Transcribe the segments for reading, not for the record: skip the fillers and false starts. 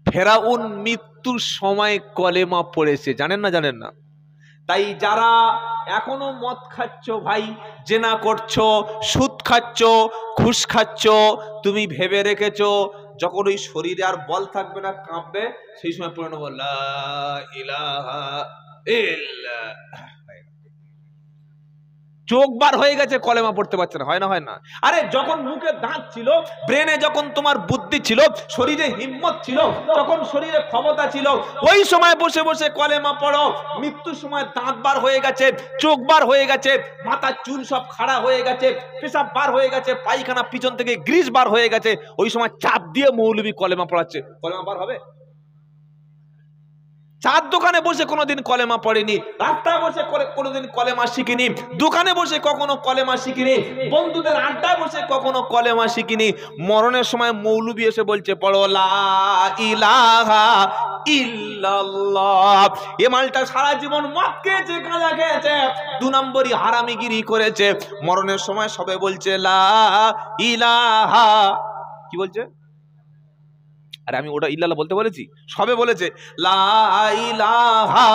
ফেরাউন মৃত্যুর সময় কলেমা পড়েছে, জানেন না? জানেন না? তাই যারা এখনো মদ খাচ্ছ ভাই, জেনা করছো, সুদ খাচ্ছ, ঘুষ খাচ্ছ, তুমি ভেবে রেখেছো যখন ওই শরীরে আর বল থাকবে না, কাঁপবে, সেই সময় পড়ে নেবো লা ইলাহা ইল্লাল্লাহ। চোখ বার হয়ে গেছে, কলেমা পড়তে পারছে না। হয় না? হয় না? আরে যখন মুখে দাঁত ছিল, ব্রেনে যখন তোমার বুদ্ধি ছিল, শরীরে হিম্মত ছিল, যখন শরীরে ক্ষমতা ছিল, ওই সময় বসে বসে কলেমা পড়ো। মৃত্যুর সময় দাঁত বার হয়ে গেছে, চোখ বার হয়ে গেছে, মাথার চুল সব খাড়া হয়ে গেছে, পেশাব বার হয়ে গেছে, পায়খানা পিছন থেকে গ্রিস বার হয়ে গেছে, ওই সময় চাপ দিয়ে মৌলবি কলেমা পড়াচ্ছে, কলেমা বার হবে? চার দোকানে বসে কোনোদিন কলেমা পড়েনি, রাস্তায় বসে কোনোদিন কলেমা শিখিনি, দোকানে বসে কখনো কলেমা শিখিনি, বন্ধুদের আড্ডায় বসে কখনো কলেমা শিখিনি। মরণের সময় মৌলবি এসে বলছে পড়ো লা ইলাহা ইল্লাল্লাহ। এ মালটা সারা জীবন মদ খেয়েছে, গাঁজা খেয়েছে, 2 নম্বরই হারামিগিরি করেছে। মরণের সময় সবে বলছে লা ইলাহা, কি বলছে? আরে আমি ওটা ইল্লাল্লাহ বলতে বলেছি? সবে বলেছে লা ইলাহা।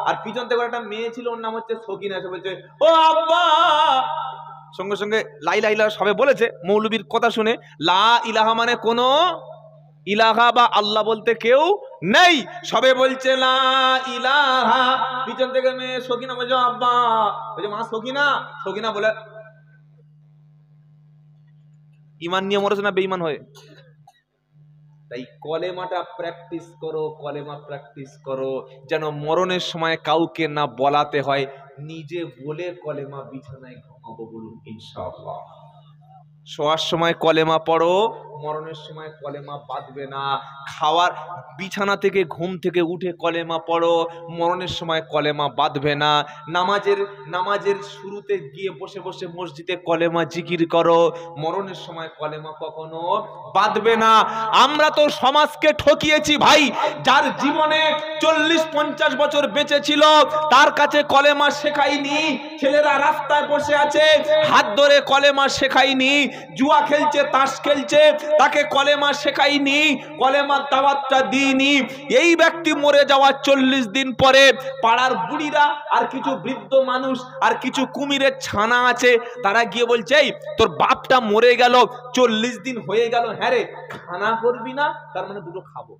আর পিছন থেকে একটা মেয়ে ছিল, ওর নাম হচ্ছে সকিনা, এসে বলছে ও আব্বা। সঙ্গে সঙ্গে লা ইলাহা ইল্লাল্লাহ সবে বলেছে, মৌলবীর কথা শুনে। লা ইলাহা মানে কোনো ইলাহা বা আল্লাহ বলতে কেউ নেই, সবে বলছে লা ইলাহা। পিছন থেকে মেয়ে সকিনা বলছে আব্বা, বলছে মা সকিনা। সকিনা বলে ইমান নিয়ে মরেছে না বেঈমান হয়ে? তাই কলেমাটা প্র্যাকটিস করো, কলেমা প্র্যাকটিস করো, যেন মরণের সময় কাউকে না বলাতে হয়, নিজে বলে কলেমা বিছানায় ঘুমাবো। বলুন ইনশাআল্লাহ। শোয়ার সময় কলেমা পড়ো, মরণের সময় কলেমা বাঁধবে না। খাওয়ার বিছানা থেকে ঘুম থেকে উঠে কলেমা পড়ো, মরণের সময় কলেমা বাঁধবে না। নামাজের শুরুতে গিয়ে বসে বসে মসজিদে কলেমা জিকির করো, মরণের সময় কলেমা কখনো বাঁধবে না। আমরা তো সমাজকে ঠকিয়েছি ভাই। যার জীবনে 40-50 বছর বেঁচে ছিল, তার কাছে কলেমা শেখায়নি। ছেলেরা রাস্তায় বসে আছে, হাত ধরে কলেমা শেখায়নি। জুয়া খেলছে, তাস খেলছে, তাকে কলেমা শেখায়নি, কলেমার দাওয়াতটা দিইনি। এই ব্যক্তি মরে যাওয়ার 40 দিন পরে পাড়ার বুড়িরা আর কিছু বৃদ্ধ মানুষ আর কিছু কুমিরের ছানা আছে, তারা গিয়ে বলছে এই তোর বাপটা মরে গেল, 40 দিন হয়ে গেল, হ্যাঁ রে খানা করবি না? তার মানে দুটো খাবো।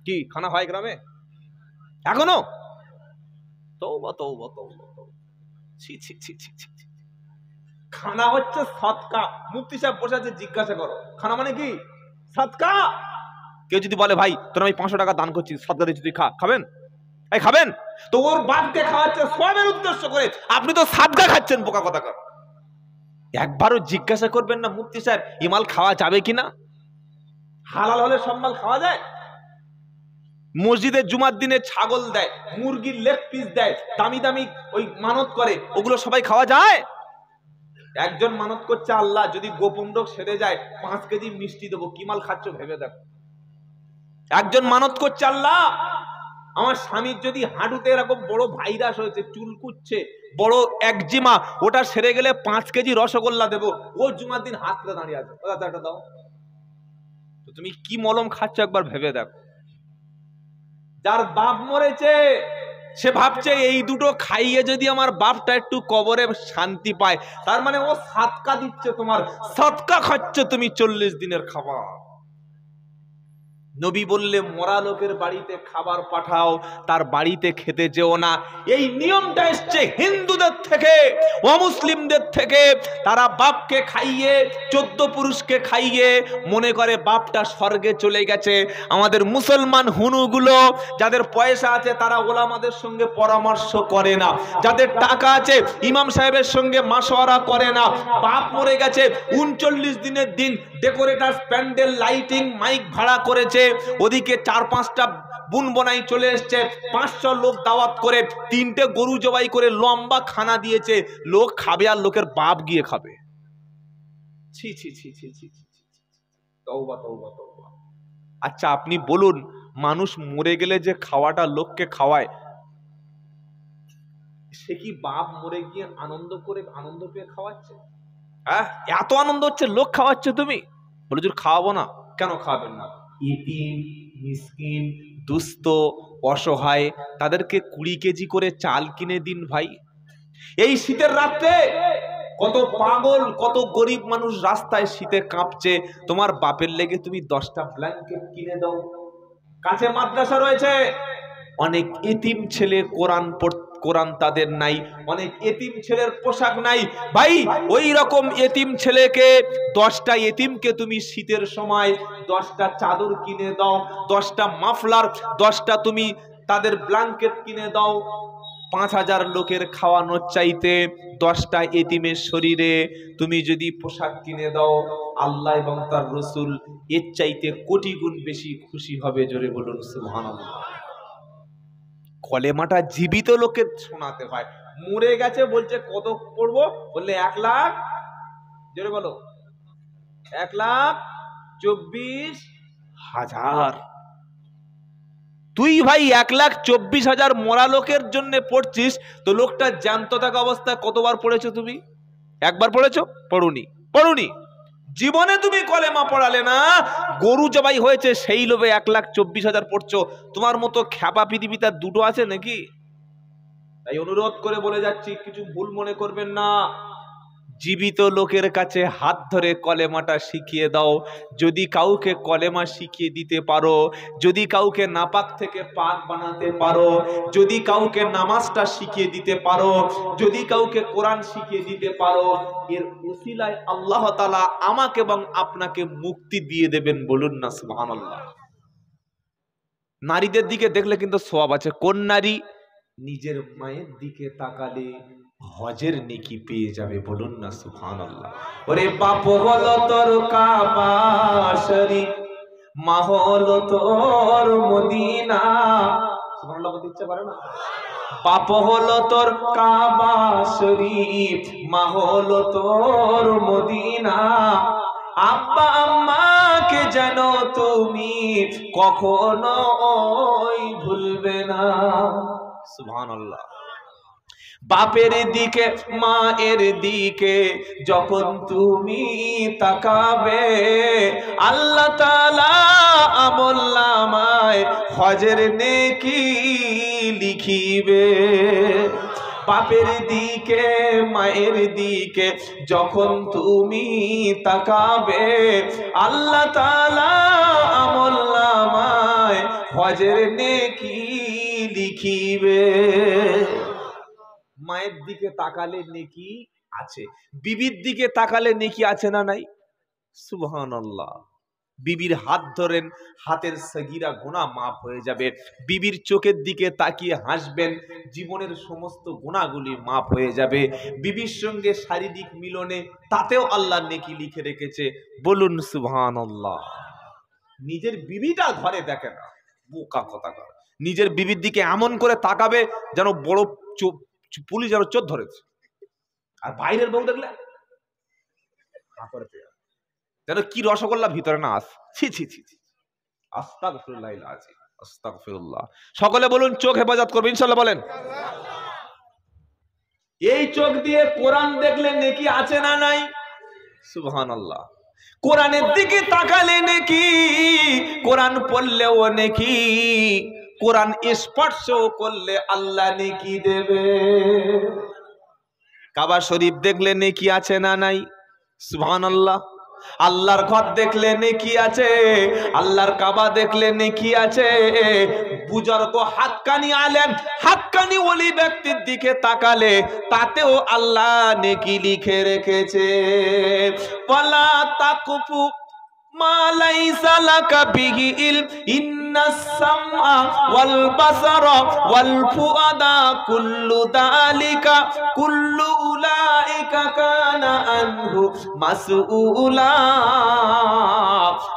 কি খানা হয় গ্রামে এখনো? তওবা তওবা তওবা, ছি ছি ছি ছি ছি। খানা হচ্ছে সদকা। মুফতি সাহেব বসে আছে, জিজ্ঞাসা করো খানা মানে কি? সদকা। কেউ যদি বলে ভাই তোর আমি 500 টাকা দান করছি, সদকা দিচ্ছি, তুই খাবেন? এই খাবেন? তো ওর বাপকে খাওয়াচ্ছে সবের উদ্দেশ্য করে, আপনি তো সদকা খাচ্ছেন, বোকা কথা কর। একবারও জিজ্ঞাসা করবেন না মুফতি সাহেব ইমাল খাওয়া যাবে কিনা? হালাল হলে সব মাল খাওয়া যায়? মসজিদে জুমার দিনে ছাগল দেয়, মুরগির লেগ পিস দেয়, দামি দামি ওই মানত করে, ওগুলো সবাই খাওয়া যায়? একজন মানত করছে আল্লাহ যদি গোপন রোগ সেরে যায় 5 কেজি মিষ্টি দেবো, কি মাল খাচ্ছ ভেবে দেখো। একজন মানত করছে আল্লাহ আমার স্বামীর যদি হাঁটুতে এরকম বড় ভাইরাস হয়েছে, চুল কুচ্ছে, বড় একজিমা, ওটা সেরে গেলে 5 কেজি রসগোল্লা দেবো। ও জুমার দিন হাত করে দাঁড়িয়ে আছে, ওটা দাও। তো তুমি কি মলম খাচ্ছ একবার ভেবে দেখো। যার বাপ মরেছে সে ভাবছে এই দুটো খাইয়ে যদি আমার বাপটা একটু কবরে শান্তি পায়, তার মানে ও সদকা দিচ্ছে, তোমার সদকা খাচ্ছে তুমি 40 দিনের খাবার। নবী বললে মরা লোকের বাড়িতে খাবার পাঠাও, তার বাড়িতে খেতে যেও না। এই নিয়মটা এসছে হিন্দুদের থেকে, অমুসলিমদের থেকে। তারা বাপকে খাইয়ে, 14 পুরুষকে খাইয়ে মনে করে বাপটা স্বর্গে চলে গেছে। আমাদের মুসলমান হুনুগুলো যাদের পয়সা আছে তারা ওলামাদের সঙ্গে পরামর্শ করে না, যাদের টাকা আছে ইমাম সাহেবের সঙ্গে মাশওয়ারা করে না। বাপ মরে গেছে, 39 দিনের দিন ডেকোরেটর, প্যান্ডেল, লাইটিং, মাইক ভাড়া করেছে, ওদিকে 4-5টা বুন বনাই চলে এসছে, 500 লোক দাওয়াত করে 3টে গরু জবাই করে লম্বা খানা দিয়েছে। লোক খাবে আর লোকের বাপ গিয়ে খাবে। ছি ছি ছি ছি ছি ছি। তওবা তওবা তওবা। আচ্ছা আপনি বলুন, মানুষ মরে গেলে যে খাওয়াটা লোককে খাওয়ায়, সে কি বাপ মরে গিয়ে আনন্দ করে, আনন্দ পেয়ে খাওয়াচ্ছে? হ্যাঁ, এত আনন্দ হচ্ছে লোক খাওয়াচ্ছে, তুমি বলে যে খাওয়াবো না। কেন খাওয়াবেন না? ইতিম, মিসকিন, দুস্থ, অসহায়, তাদেরকে 20 কেজি করে চাল কিনে দিন ভাই। এই শীতের রাতে কত পাগল, কত গরিব মানুষ রাস্তায় শীতে কাঁপছে, তোমার বাপের লেগে তুমি 10টা ব্ল্যাঙ্কেট কিনে দাও। কাছে মাদ্রাসা রয়েছে, অনেক এতিম ছেলে কোরআন তাদের নাই, অনেক এতিম ছেলের পোশাক নাই ভাই। ওই রকম এতিম ছেলেকে, 10টা এতিমকে তুমি শীতের সময় 10টা চাদর কিনে দাও, 10টা মাফলার, 10টা তুমি তাদের ব্ল্যাঙ্কেট কিনে দাও। 5000 লোকের খাওয়ানোর চাইতে 10টা এতিমের শরীরে তুমি যদি পোশাক কিনে দাও, আল্লাহ এবং তার রসুল এর চাইতে কোটি গুণ বেশি খুশি হবে। জোরে বলুন সুবহানাল্লাহ। কলেমাটা জীবিত লোকে শোনাতে হয়, মরে গেছে বলছে কত পড়বো, বললে 1 লাখ, জোরে বলো 1,24,000। তুই ভাই 1,24,000 মরা লোকের জন্য পড়ছিস, তো লোকটা জ্যান্ত থাকা অবস্থায় কতবার পড়েছো তুমি? একবার পড়েছো? পড়ুনি। জীবনে তুমি কলেমা পড়ালে না, গরু জবাই হয়েছে সেই লোভে 1,24,000 পড়ছো। তোমার মতো খ্যাপা পৃথিবীতে আর দুটো আছে নাকি? তাই অনুরোধ করে বলে যাচ্ছি, কিছু ভুল মনে করবেন না। জীবিত লোকের কাছে হাত ধরে কলেমাটা শিখিয়ে দাও। যদি কাউকে কলেমা শিখিয়ে দিতে পারো, যদি কাউকে নাপাক থেকে পাক বানাতে পারো, যদি কাউকে নামাজটা শিখিয়ে দিতে পারো, যদি কাউকে কোরআন শিখিয়ে দিতে পারো, এর উসিলায় আল্লাহ তাআলা আমাকে এবং আপনাকে মুক্তি দিয়ে দেবেন। বলুন না সুবহানাল্লাহ। নারীদের দিকে দেখলে কিন্তু সওয়াব আছে। কোন নারী? নিজের মায়ের দিকে তাকালে হজের নেকি পেয়ে যাবে। বলুন না সুবহানাল্লাহ। ওরে বাপ হলো তোর কাবা শরীফ, মা হলো তোর মদিনা। সুবহানাল্লাহ বলতে ইচ্ছা করে না? বাপ হলো তোর কাবা শরীফ, মা হলো তোর মদিনা। আব্বা আম্মাকে যেন তুমি কখনো ভুলবে না। সুবহানাল্লাহ। বাপের দিকে মায়ের দিকে যখন তুমি তাকাবে, আল্লাহ তাআলা আমলনামায় হজের নেকি লিখিবে। বাপের দিকে মায়ের দিকে যখন তুমি তাকাবে, আল্লাহ তাআলা আমলনামায় হজের নেকি লিখিবে। মায়ের দিকে তাকালে নেকি আছে, বিবির দিকে তাকালে নেকি আছে না নাই? সুবহানাল্লাহ। বিবির হাত ধরেন, হাতের সগীরা গুনাহ মাফ হয়ে যাবে। বিবির চোখের দিকে তাকিয়ে হাসবেন, জীবনের সমস্ত গুনাহগুলি মাফ হয়ে যাবে। বিবির সঙ্গে শারীরিক মিলনে, তাতেও আল্লাহ নেকি লিখে রেখেছে। বলুন সুবহানাল্লাহ। নিজের বিবিটা ঘরে দেখে না, বোকা কথাকার। নিজের বিবির দিকে এমন করে তাকাবে যেন বড় পুলিশ যেন চোর ধরেছে। আর বাইরের বউ দেখলে যেন কি রসগোল্লা ভিতরে না আস। ছি ছি ছি ছি, আস্তাগফিরুল্লাহ আযীম, আস্তাগফিরুল্লাহ। সকলে বলুন চোখ হেফাজত করবে ইনশাআল্লাহ। বলেন এই চোখ দিয়ে কোরআন দেখলে নেকি আছে না নাই? সুবহানাল্লাহ। কোরআনের দিকে তাকালে নেকি, কোরআন পড়লেও নেকি, কোরআন স্পর্শ করলে আল্লাহ নেকি দেবে। কাবা শরীফ দেখলে নেকি আছে না নাই? সুবহানাল্লাহ। আল্লাহর ঘর দেখলে নেকি আছে, আল্লাহর কাবা দেখলে নেকি আছে। বুজুর্গ হাক্কানি আলেম, হাক্কানি ওলি ব্যক্তির দিকে তাকালে তাতেও আল্লাহ নেকি লিখে রেখেছে। ওয়ালা তাকফু মা লাইসা লাকা বিহি ইলম, ইন্নাস সামআ ওয়াল বাসারা ওয়াল ফুআদা কুল্লু যালিকা কুল্লু উলাইকা কানা আনহু মাসউলা।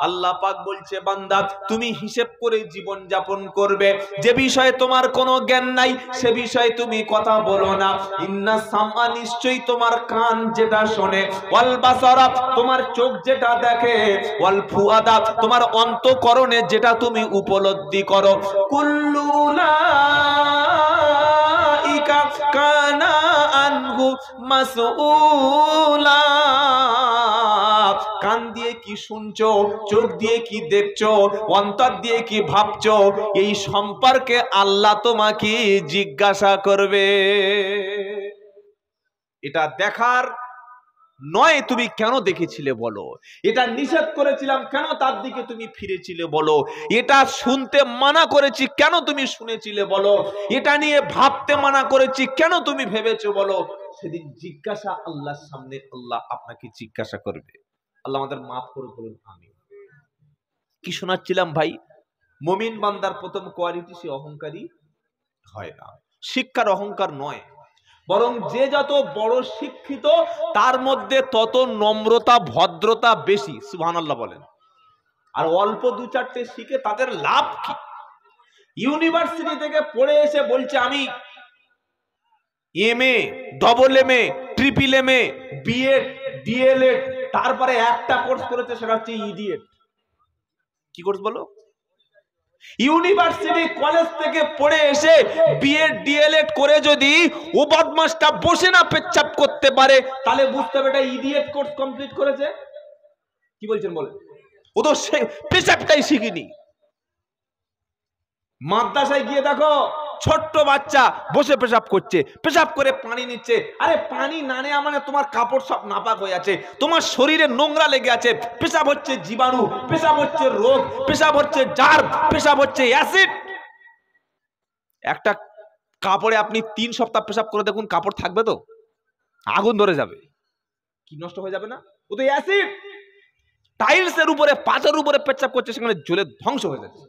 আল্লাহ পাক বলছে, বান্দা তুমি হিসাব করে জীবন যাপন করবে। যে বিষয়ে তোমার কোনো জ্ঞান নাই সে বিষয়ে তুমি কথা বলো না। ইন্নাস সামআ, নিশ্চয়ই তোমার কান যেটা শোনে, ওয়াল বাসারা, তোমার চোখ যেটা দেখে, ওয়াল ফুআদা, তোমার অন্তঃকরণে যেটা তুমি উপলব্ধি করো, কুল্লু উলাইকা কানা আনহু মাসউলা। কান দিয়ে কি শুনছো, চোখ দিয়ে কি দেখছো, অন্তর দিয়ে কি ভাবছো, এই সম্পর্কে আল্লাহ তোমাকে জিজ্ঞাসা করবে। এটা দেখার নয় তুমি কেন দেখেছিলে বলো, এটা নিষেধ করেছিলাম কেন তার দিকে তুমি ফিরেছিলে বলো, এটা শুনতে মানা করেছি কেন তুমি শুনেছিলে বলো, এটা নিয়ে ভাবতে মানা করেছি কেন তুমি ভেবেছো বলো। সেদিন জিজ্ঞাসা আল্লাহর সামনে, আল্লাহ আপনাকে জিজ্ঞাসা করবে। আল্লাহ আমাদের মাফ করে বলুন আমিন। কি শোনাচ্ছিলাম ভাই, মুমিন বান্দার প্রথম কোয়ালিটি সে অহংকারী হয় না। শিক্ষার অহংকার নয়, বরং যে যত বড় শিক্ষিত তার মধ্যে তত নম্রতা ভদ্রতা বেশি। সুবহানাল্লাহ বলেন। আর অল্প দু চারটে শিখে তাদের লাভ কি? ইউনিভার্সিটি থেকে পড়ে এসে বলছে আমি MA, double MA, triple MA, BEd, DElEd, তারপরে একটা কোর্স করেছে সেটা হচ্ছে ইডিয়েট। কি কোর্স বলো? ইউনিভার্সিটি কলেজ থেকে পড়ে এসে বিএড ডিএলএড করে যদি ও বদমাশটা বসে না পেচ্ছাপ করতে পারে, তাহলে বুঝতে হবে এটা ইডিয়েট কোর্স কমপ্লিট করেছে। কি বলছেন বলেন? ও তো পেচ্ছাপটাই শিখিনি। মাদ্রাসায় গিয়ে দেখো ছোট্ট বাচ্চা বসে পেশাব করছে, পেশাব করে পানি নিচ্ছে। আরে পানি না নেওয়া মানে তোমার কাপড় সব নাপাক হয়ে আছে, তোমার শরীরে নোংরা লেগে আছে। পেশাব হচ্ছে জীবাণু, পেশাব হচ্ছে রোগ, পেশাব হচ্ছে জার্ম, পেশাব হচ্ছে অ্যাসিড। একটা কাপড়ে আপনি 3 সপ্তাহ পেশাব করে দেখুন, কাপড় থাকবে তো? আগুন ধরে যাবে। কি নষ্ট হয়ে যাবে না? ও তো অ্যাসিড। টাইলসের উপরে, পাথরের উপরে পেশাব করছে, সেখানে জ্বলে ধ্বংস হয়ে যাচ্ছে।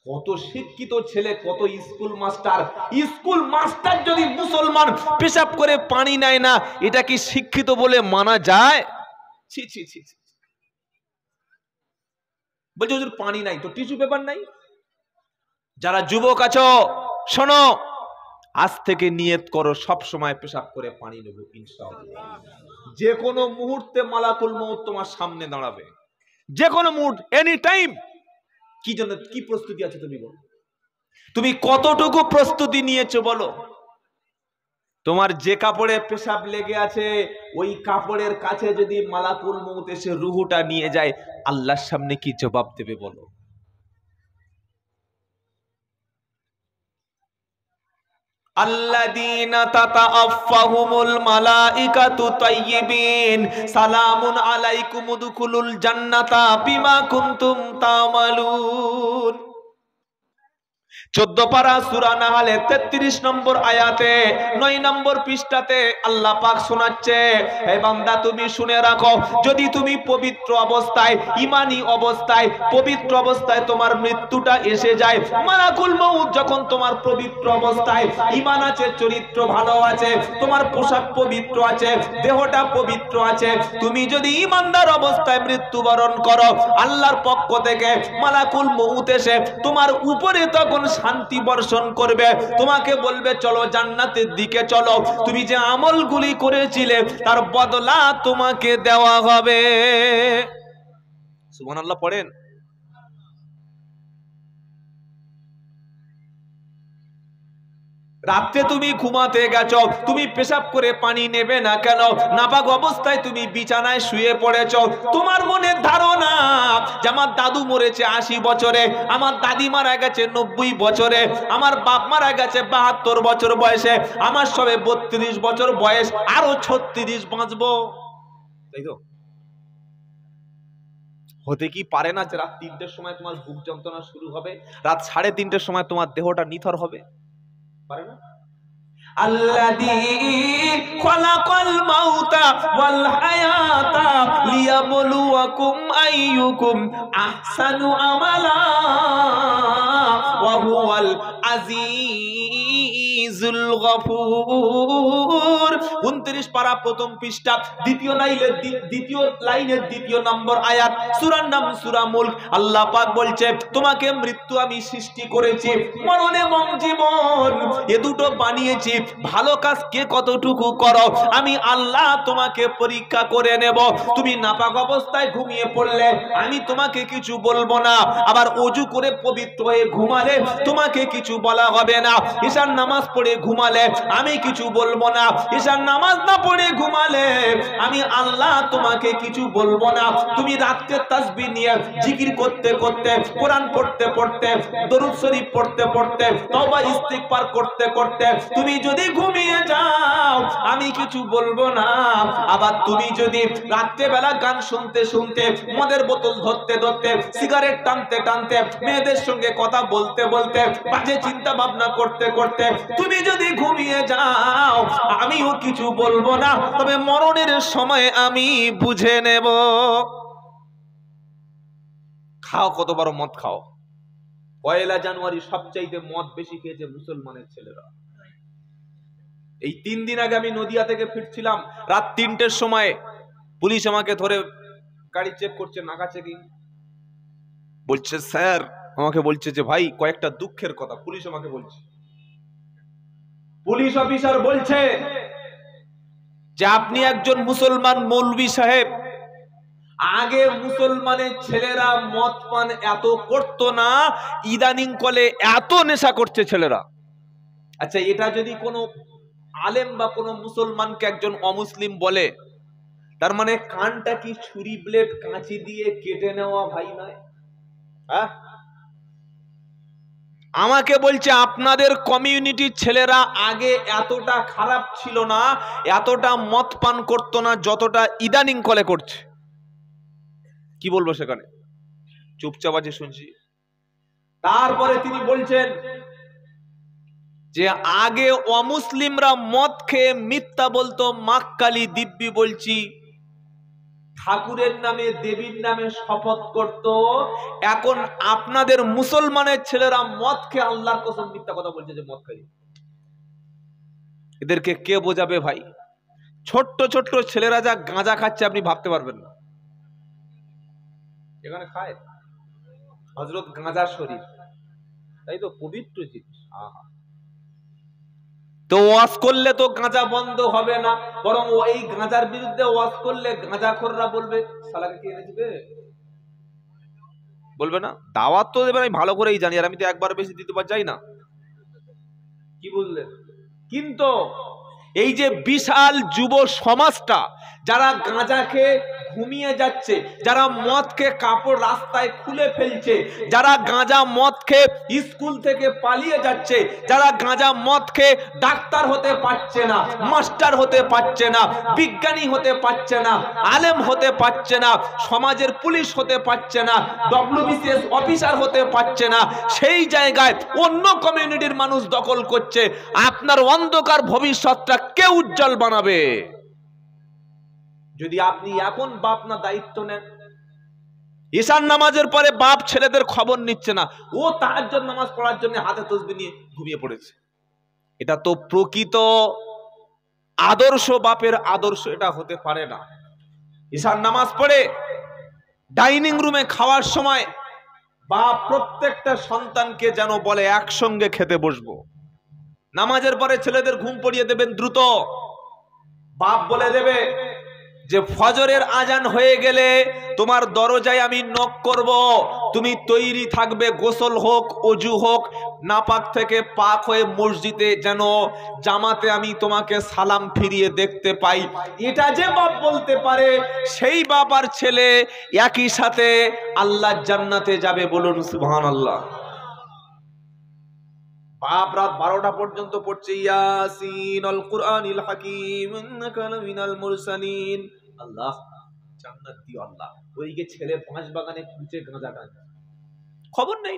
কত শিক্ষিত ছেলে, কত স্কুল মাস্টার যদি মুসলমান পেশাব করে পানি নেয় না, এটা কি শিক্ষিত বলে মানা যায়? ছি ছি ছি। বলছে হুজুর পানি নাই তো টিস্যু পেপার নাই। যারা যুবক আছো শোনো, আজ থেকে নিয়ত করো সব সময় পেশাব করে পানি নেব ইনশাআল্লাহ। যে কোনো মুহূর্তে মালাকুল মউত তোমার সামনে দাঁড়াবে, যে কোনো মুহূর্ত, এনি টাইম। কি জন্য, কি প্রস্তুতি আছে তুমি বলো? তুমি কতটুকু প্রস্তুতি নিয়েছো বলো? তোমার যে কাপড়ে পেশাব লেগে আছে ওই কাপড়ের কাছে যদি মালাকুল মউত এসে রুহুটা নিয়ে যায়, আল্লাহর সামনে কি জবাব দেবে বলো? আল্লাযীনা তাতাআফফাহুমুল মালাইকাতু তাইয়্যিবিন সালামুন আলাইকুম উদখুলুল জান্নাতা বিমা কুনতুম তা'মালুন। 14 পারা সূরা নাহলের 33 নম্বর আয়াতে 9 নম্বর পৃষ্ঠাতে আল্লাহ পাক শোনাচ্ছে, হে বান্দা তুমি শুনে রাখো, যদি তুমি পবিত্র অবস্থায়, ঈমানি অবস্থায়, পবিত্র অবস্থায় তোমার মৃত্যুটা এসে যায়, মালাকুল মউত যখন তোমার পবিত্র অবস্থায়, ঈমান আছে, চরিত্র ভালো আছে, তোমার পোশাক পবিত্র আছে, দেহটা পবিত্র আছে, তুমি যদি ঈমানদার অবস্থায় মৃত্যুবরণ করো, আল্লাহর পক্ষ থেকে মালাকুল মউত এসে তোমার উপরে তখন শান্তি বর্ষণ করবে, তোমাকে বলবে চলো জান্নাতের দিকে চলো, তুমি যে আমলগুলি করেছিলে তার বদলা তোমাকে দেওয়া হবে। সুবহানাল্লাহ পড়েন। রাতে তুমি ঘুমাতে গেছো, তুমি পেশাব করে পানি নেবে না কেন? নাপাক অবস্থায় তুমি বিছানায় শুয়ে পড়েছো, তোমার মনে ধারণা যে আমার দাদু মরেছে 80 বছরে, আমার দাদি মারা গেছে 90 বছরে, আমার বাপ মারা গেছে 72 বছর বয়সে, আমার সবে 32 বছর বয়স, আরো 36 বাঁচবো। তাই তো? হতে কি পারে না যে রাত 3টের সময় তোমার বুক যন্ত্রণা শুরু হবে, রাত 3:30টার সময় তোমার দেহটা নিথর হবে? পারে না? আল্লাযী খালাকাল মাউতা ওয়াল হায়াতা লিয়াবলুয়াকুম আইয়ুকুম আহসানু আমালা ওয়া হুয়াল আজিজুল গফুর। 29 পারা প্রথম পৃষ্ঠা দ্বিতীয় লাইনের দ্বিতীয় নম্বর আয়াত, সূরার নাম সূরা মুলক। আল্লাহ পাক বলছে তোমাকে মৃত্যু আমি সৃষ্টি করেছি, মরণ এবং জীবন এ দুটো বানিয়েছি, ভালো কাজ কে কতটুকু করো আমি আল্লাহ তোমাকে পরীক্ষা করে নেব। তুমি নাপাক অবস্থায় ঘুমিয়ে পড়লে আমি তোমাকে কিছু বলবো না, আবার ওযু করে পবিত্র হয়ে ঘুমালে তোমাকে কিছু বলা হবে না, ঈশার নামাজ পড়ে ঘুমালে আমি কিছু বলবো না, ঈশার নামাজ না পড়ে ঘুমালে আমি আল্লাহ তোমাকে কিছু বলবো না। তুমি রাত্রে তাসবিহ নিয়ে জিকির করতে করতে, কোরআন পড়তে পড়তে, দরুদ শরীফ পড়তে পড়তে, তওবা ইস্তিগফার করতে করতে তুমি যদি ঘুমিয়ে যাও আমি কিছু বলবো না। আবার তুমি যদি রাত্রে বেলা গান শুনতে শুনতে, মদের বোতল ধরতে ধরতে, সিগারেট টানতে টানতে, মেয়েদের সঙ্গে কথা বলতে বলতে, বাজে চিন্তা ভাবনা করতে করতে তুমি যদি ঘুমিয়ে যাও আমিও কিছু বলবো না, তবে মরণের সময় আমি বুঝে নেব। খাও, কত বড় মদ খাও। 1 জানুয়ারি সবচাইতে মদ বেশি খেয়েছে মুসলমানের ছেলেরা। এই 3 দিন আগে আমি নদিয়া থেকে ফিরছিলাম, রাত 3টের সময় পুলিশ আমাকে ধরে গাড়ি চেক করছে, নাকা চেকিং। বলছে স্যার, আমাকে বলছে যে ভাই কয়েকটা দুঃখের কথা। পুলিশ আমাকে বলছে, পুলিশ অফিসার বলছে যে আপনি একজন মুসলমান মৌলভী সাহেব, আগে মুসলমানের ছেলেরা মদ পান এত করতো না, ইদানিং কলে এত নেশা করছে ছেলেরা। আচ্ছা, এটা যদি কোনো আলেম বা কোনো মুসলমানকে একজন অমুসলিম বলে, তার মানে কানটা কি ছুরি ব্লেড কাঁচি দিয়ে কেটে নেওয়া ভাই নয়? হ্যাঁ, আমাকে বলছে আপনাদের কমিউনিটির ছেলেরা আগে এতটা খারাপ ছিল না, এতটা মদ পান করতো না যতটা ইদানিং কলে করছে। কি বলবো সেখানে, চুপচাপ আছে শুনছি। তারপরে তিনি বলছেন যে আগে অমুসলিমরা মদ খেয়ে মিথ্যা বলতো, মাক্কালি দিব্যি বলছি, ঠাকুরের নামে দেবীর নামে শপথ করত। এখন আপনাদের মুসলমানের ছেলেরা মদ খেয়ে আল্লাহর কসম মিথ্যা কথা বলছে যে মদ খাই। এদেরকে কে বোঝাবে ভাই? ছোট্ট ছোট্ট ছেলেরা যা গাঁজা খাচ্ছে আপনি ভাবতে পারবেন না। এখানে খায় হযরত গাঁজা শরীফ, তাই তো পবিত্র জিনিস। আহা, তো ওয়াজ করলে তো গাঁজা বন্ধ হবে না, বরং এই গাঁজার বিরুদ্ধে ওয়াজ করলে গাঁজাখোররা বলবে শালাকে কে এনে দিবে, বলবে না? দাওয়াত তো দেবেন, আমি ভালো করেই জানি, আর আমি তো একবার বেশি দ্বিতীয়বার যাই না। কি বললেন? কিন্তু এই যে বিশাল যুব সমাজটা যারা গাঁজা খেয়ে ঘুমিয়ে যাচ্ছে, যারা মদ খেয়ে কাপড় রাস্তায় খুলে ফেলছে, যারা গাঁজা মদ খেয়ে স্কুল থেকে পালিয়ে যাচ্ছে, যারা গাঁজা মদ খেয়ে ডাক্তার হতে পারছে না, মাস্টার হতে পারছে না, বিজ্ঞানী হতে পারছে না, আলেম হতে পারছে না, সমাজের পুলিশ হতে পারছে না, WBCS অফিসার হতে পারছে না, সেই জায়গায় অন্য কমিউনিটির মানুষ দখল করছে। আপনার অন্ধকার ভবিষ্যৎটা কে উজ্জ্বল বানাবে? যদি আপনি এখন বাপ না দায়িত্ব নেন। ঈশার নামাজের পরে বাপ ছেলেদের খবর নিচ্ছে না, ও তাহাজ্জুদ নামাজ পড়ার জন্য হাতে তসবিহ নিয়ে ঘুমিয়ে পড়েছে। এটা তো প্রকৃত আদর্শ বাপের আদর্শ এটা হতে পারে না। ঈশার নামাজ পড়ে ডাইনিং রুমে খাওয়ার সময় বাপ প্রত্যেকটা সন্তানকে যেন বলে একসঙ্গে খেতে বসবো। নামাজের পরে ছেলেদের ঘুম পড়িয়ে দেবেন দ্রুত। বাপ বলে দেবে যে ফজরের আজান হয়ে গেলে তোমার দরজায় আমি নক করব, তুমি তৈরি থাকবে, গোসল হোক, অজু হোক, নাপাক থেকে পাক হয়ে মসজিদে যেন জামাতে আমি তোমাকে সালাম ফিরিয়ে দেখতে পাই। এটা যে বাপ বলতে পারে, সেই বাপ আর ছেলে একই সাথে আল্লাহর জান্নাতে যাবে। বলুন সুবহানাল্লাহ। বাপ রাত 12টা পর্যন্ত পড়ছে ইয়াসিন আল কুরআনিল হাকিম ইন্নাকা লামিনাল মুরসালিন। আল্লাহ জান্নাত দিও আল্লাহ। ওইদিকে ছেলে 5 বাগানে খুঁজে গাঁজা টানছে, খবর নেই।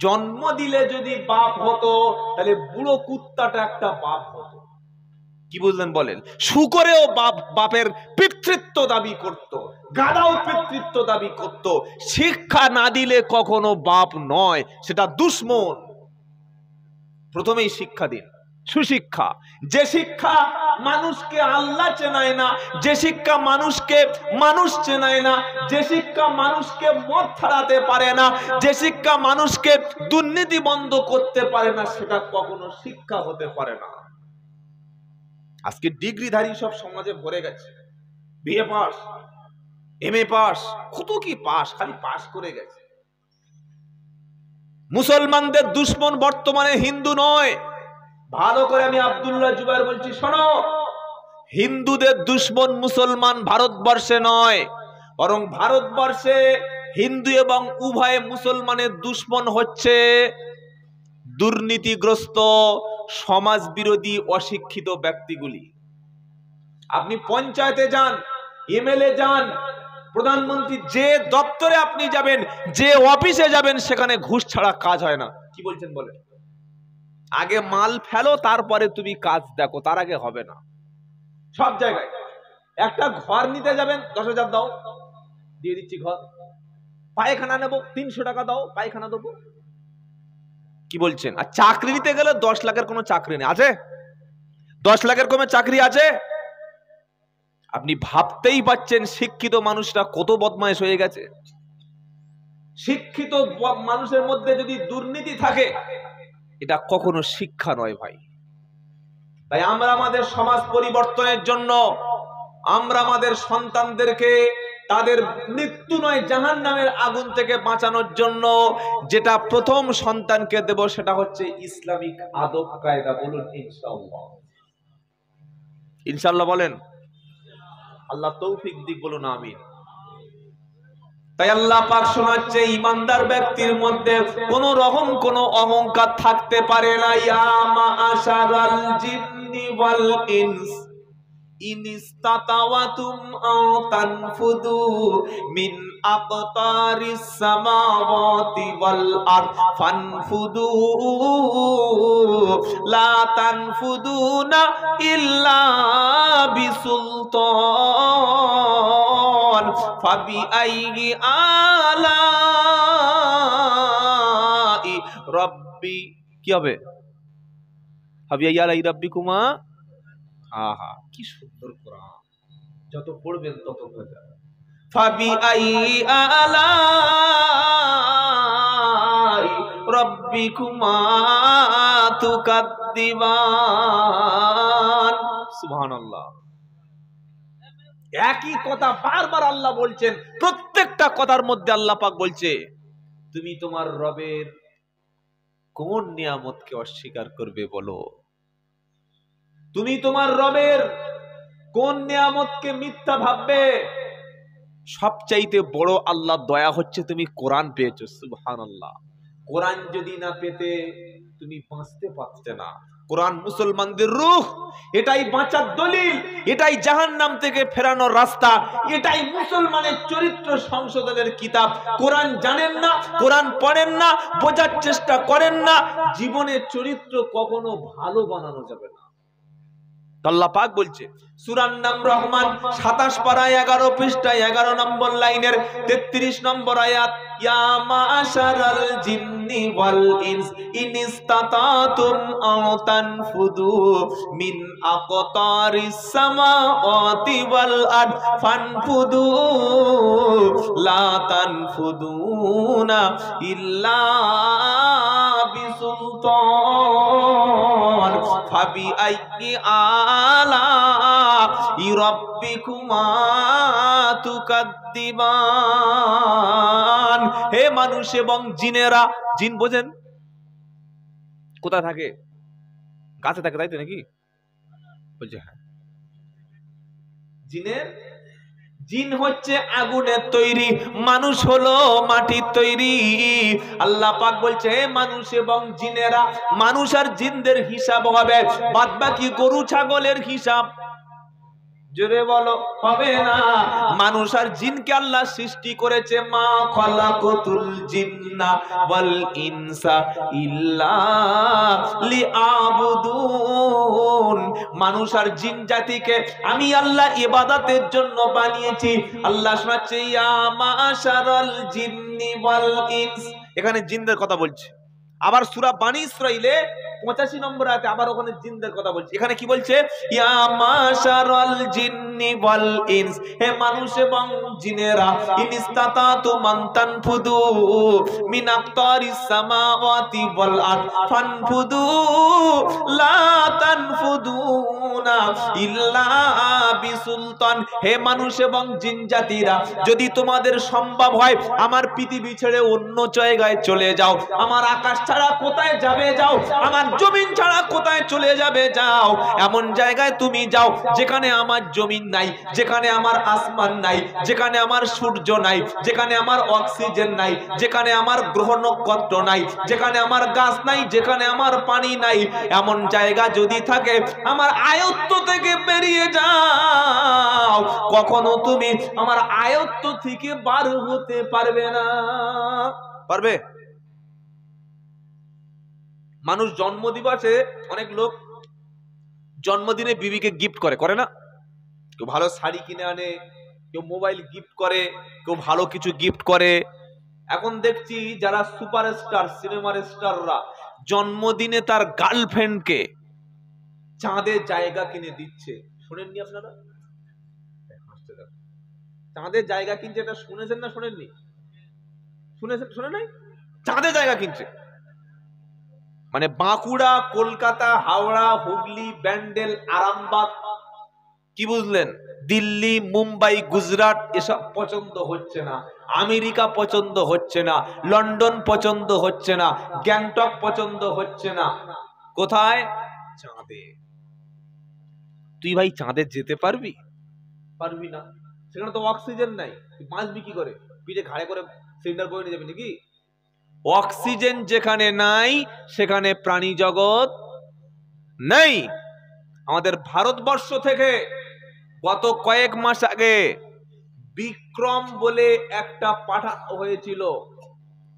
জন্ম দিলে যদি বাপ হতো তাহলে বুড়ো কুত্তাটা একটা বাপ হতো। কি বুঝলেন বলেন? শুকরেও বাপের পিতৃত্ব দাবি করত, গাধাও পিতৃত্ব দাবি করত। শিক্ষা না দিলে কখনো বাপ নয়, সেটা দুশ্মন। প্রথমেই শিক্ষা দিন, সুশিক্ষা। যে শিক্ষা মানুষকে আল্লাহ চেনায় না, যে শিক্ষা মানুষকে মানুষ চেনায় না, যে শিক্ষা মানুষকে মদ ছাড়াতে পারে না, যে শিক্ষা মানুষকে দুর্নীতি বন্ধ করতে পারে না, সেটা কখনো শিক্ষা হতে পারে না। আজকে ডিগ্রিধারী সব সমাজে ভরে গেছে, বিএ পাস, এমএ পাস, কত কি পাস, খালি পাস করে গেছে। মুসলমানদের দুশ্মন বর্তমানে হিন্দু নয়, ভালো করে আমি আব্দুল্লাহ জুবায়ের বলছি, শোনো, হিন্দুদের দুশমন মুসলমান ভারতবর্ষে নয়, বরং ভারতবর্ষে হিন্দু এবং উভয় মুসলমানের দুশমন হচ্ছে দুর্নীতিগ্রস্ত সমাজ বিরোধী অশিক্ষিত ব্যক্তিগুলি। আপনি পঞ্চায়েতে যান, এমএলএ যান, প্রধানমন্ত্রী, যে দপ্তরে আপনি যাবেন, যে অফিসে যাবেন, সেখানে ঘুষ ছাড়া কাজ হয় না। কি বলছেন বলেন? আগে মাল ফেলো, তারপরে তুমি কাজ দেখো, তার আগে হবে না। সব জায়গায় একটা ঘর নিতে যাবেন, 10,000 দাও, দিয়ে দিচ্ছি ঘর। পায়খানা নেব, 300 টাকা দাও, পায়খানা দেবো। কি বলছেন? আর চাকরি নিতে গেলে 10 লাখের কোনো চাকরি নেই, আছে? 10 লাখের কমে চাকরি আছে? আপনি ভাবতেই পাচ্ছেন শিক্ষিত মানুষরা কত বদমাইশ হয়ে গেছে। শিক্ষিত মানুষের মধ্যে যদি দুর্নীতি থাকে, এটা কখনো শিক্ষা নয় ভাই। তাই আমরা আমাদের সমাজ পরিবর্তনের জন্য, আমরা আমাদের সন্তানদেরকে তাদের মৃত্যু নয় জাহান্নামের আগুন থেকে বাঁচানোর জন্য যেটা প্রথম সন্তানকে দেব, সেটা হচ্ছে ইসলামিক আদব কায়দা। বলুন ইনশাআল্লাহ। ইনশাআল্লাহ বলেন। আল্লাহ তৌফিক দিক, বলুন আমিন। তাই আল্লাহ পাক শোনাচ্ছে, ইমানদার ব্যক্তির মধ্যে কোন রকম কোন অহংকার থাকতে পারে না। ইয়া মাআশারাল জিন্নি ওয়াল ইনস ইনিস্তাতাওয়াতুম আও তানফুদু মিন আকতারিস সামাওয়াতি ওয়াল আরদ ফানফুদু লা তানফুদুনা ইল্লা বিসুলতান ফাবিআইয়ি আলাই রাব্বি, কি হবে? ফাবিআইয়ি আলাই রাব্বিকুমা। আহা, কি সুন্দর কোরআন, যত পড়বেন তত বোঝা। ফাবিআইয়ি আলাই রাব্বিকুমা তুকাদ্দিবান। সুবহানাল্লাহ। একই কথা বারবার আল্লাহ বলছেন, প্রত্যেকটা কথার মধ্যে আল্লাহ পাক বলছে, তুমি তোমার রবের কোন নিয়ামতকে অস্বীকার করবে বলো? তুমি তোমার রবের কোন নিয়ামতকে মিথ্যা ভাববে? সবচাইতে বড় আল্লাহ দয়া হচ্ছে তুমি কোরআন পেয়েছো। সুবহানাল্লাহ। কোরআন যদি না পেতে তুমি বাঁচতে পারতে না। কোরআন মুসলমানদের রূহ, এটাই বাঁচার দলিল, এটাই জাহান্নাম থেকে ফেরানোর রাস্তা, এটাই মুসলমানের চরিত্র সংশোধনের কিতাব। কোরআন জানেন না, কোরআন পড়েন না, বোঝার চেষ্টা করেন না, জীবনের চরিত্র কখনো ভালো বানানো যাবে না। আল্লাহ পাক বলছে সূরার নাম রহমান, 27 পারা 11 পৃষ্ঠায় 11 নম্বর লাইনের 33 নম্বর আয়াত, ইয়া মাশারাল জিন্নি ওয়াল ইনস ইনিস্তাতাতুম আও তানফুদু মিন আকতারিস সামাওয়াতি ওয়াল আরদ ফানফুদু লা তানফুদুনা ইল্লা বিসুলতান ফাবিআইয়ি আলাই রাব্বিকুমা তুকাদ্দিবান। হে মানুষ এবং জিনেরা, জিন বোঝেন কোথায় থাকে? গাছে থাকে, তাই তো নাকি? বলছে হ্যাঁ। জিন হচ্ছে আগুনের তৈরি, মানুষ হলো মাটির তৈরি। আল্লাহ পাক বলছে, হে মানুষ এবং জিনেরা, মানুষ আর জিনদের হিসাব হবে, বাদ বাকি গরু ছাগলের হিসাব জোরে বলো হবে না। মানুষ আর জিনকে আল্লাহ সৃষ্টি করেছে, মা খালাকাতুল জিন্না ওয়াল ইনসা ইল্লা লিআবুদুন। মানুষ আর জিন জাতিকে আমি আল্লাহ ইবাদতের জন্য বানিয়েছি। আল্লাহ শোনাচ্ছে, ইয়া মাশারাল জিন্নি ওয়াল ইনস, এখানে জিনদের কথা বলছে। আবার সূরা বানী ইসরাঈলে 85 নম্বর আয়াতে আবার ওখানে জিনদের কথা বলছে। এখানে কি বলছে? ইয়া মাশারাল জিন্নি ওয়াল ইনস, হে মানুষ এবং জিনেরা, ইনিস্তাতাতু মান তানফুদু মিন আকতারিস সামাওয়াতি ওয়াল আরদ ফানফুদু লা তানফুদুনা ইল্লা বিসুলতান। হে মানুষ এবং জিন জাতিরা, যদি তোমাদের সম্ভব হয় আমার পৃথিবী ছেড়ে অন্য জায়গায় চলে যাও, আমার আকাশ ছাড়া কোথায় যাবে যাও, আমার জমিন ছাড়া কোথায় চলে যাবে? যাও এমন জায়গায় তুমি যাও যেখানে আমার জমিন নাই, যেখানে আমার আসমান নাই, যেখানে আমার সূর্য নাই, যেখানে আমার অক্সিজেন নাই, যেখানে আমার গ্রহ নক্ষত্র নাই, যেখানে আমার গাছ নাই, যেখানে আমার পানি নাই। এমন জায়গা যদি থাকে আমার আয়ত্ত থেকে বেরিয়ে যাও, কখনো তুমি আমার আয়ত্ত থেকে বার হতে পারবে না। পারবে? মানুষ জন্মদিবসে অনেক লোক জন্মদিনে বিবিকে গিফট করে, করে না? কেউ ভালো শাড়ি কিনে আনে, কেউ মোবাইল গিফট করে, কেউ ভালো কিছু গিফট করে। এখন দেখছি যারা সুপারস্টার, সিনেমার স্টাররা জন্মদিনে তার গার্লফ্রেন্ডকে চাঁদে জায়গা কিনে দিচ্ছে। শুনেননি আপনারা? চাঁদে জায়গা কিনছে, এটা শুনেছেন না শুনেননি? শুনেছেন? শুনে নাই? চাঁদে জায়গা কিনছে মানে বাঁকুড়া, কলকাতা, হাওড়া, হুগলি, ব্যান্ডেল, আরামবাগ, কি বুঝলেন? দিল্লি, মুম্বাই, গুজরাট এসব পছন্দ হচ্ছে না, আমেরিকা পছন্দ হচ্ছে না, লন্ডন পছন্দ হচ্ছে না, গ্যাংটক পছন্দ হচ্ছে না। কোথায়? চাঁদে। তুই ভাই চাঁদে যেতে পারবি? পারবি না। সেখানে তো অক্সিজেন নাই, তুই বাঁচবি কি করে? পিঠে ঘাড়ে করে সিলিন্ডার করে নিয়ে যাবি নাকি? অক্সিজেন যেখানে নাই সেখানে প্রাণী জগৎ নেই। আমাদের ভারতবর্ষ থেকে গত কয়েক মাস আগে বিক্রম বলে একটা পাঠানো হয়েছিল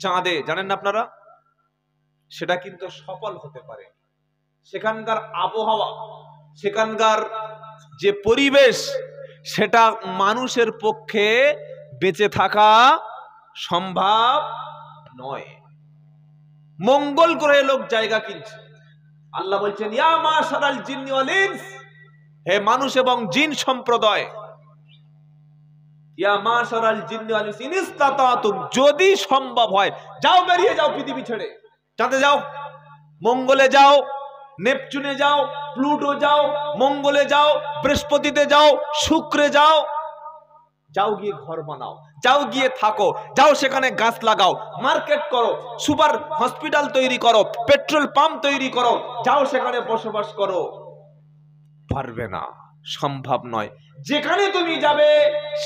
চাঁদে, জানেন না আপনারা? সেটা কিন্তু সফল হতে পারে। সেখানকার আবহাওয়া, সেখানকার যে পরিবেশ, সেটা মানুষের পক্ষে বেঁচে থাকা সম্ভব নয়। মঙ্গল গ্রহে লোক জায়গা কিনছে। আল্লাহ বলছেন, ইয়া মাশারাল জিন্নি ওয়াল ইনস, হে মানুষ এবং জিন সম্প্রদায়, ইয়া মাশারাল জিন্নি ওয়াল ইনস ইন ইসতাতাতুম, যদি সম্ভব হয় যাও, বেরিয়ে যাও পৃথিবী ছেড়ে, চাঁদে যাও, মঙ্গলে যাও, নেপচুনে যাও, প্লুটো যাও, মঙ্গলে যাও, বৃহস্পতিতে যাও, শুক্রে যাও, যাও গিয়ে ঘর বানাও, যাও গিয়ে থাকো, যাও সেখানে গাছ লাগাও, মার্কেট করো, সুপার হসপিটাল তৈরি করো, পেট্রোল পাম্প তৈরি করো, যাও সেখানে বসবাস করো। পারবে না, সম্ভব নয়। যেখানে তুমি যাবে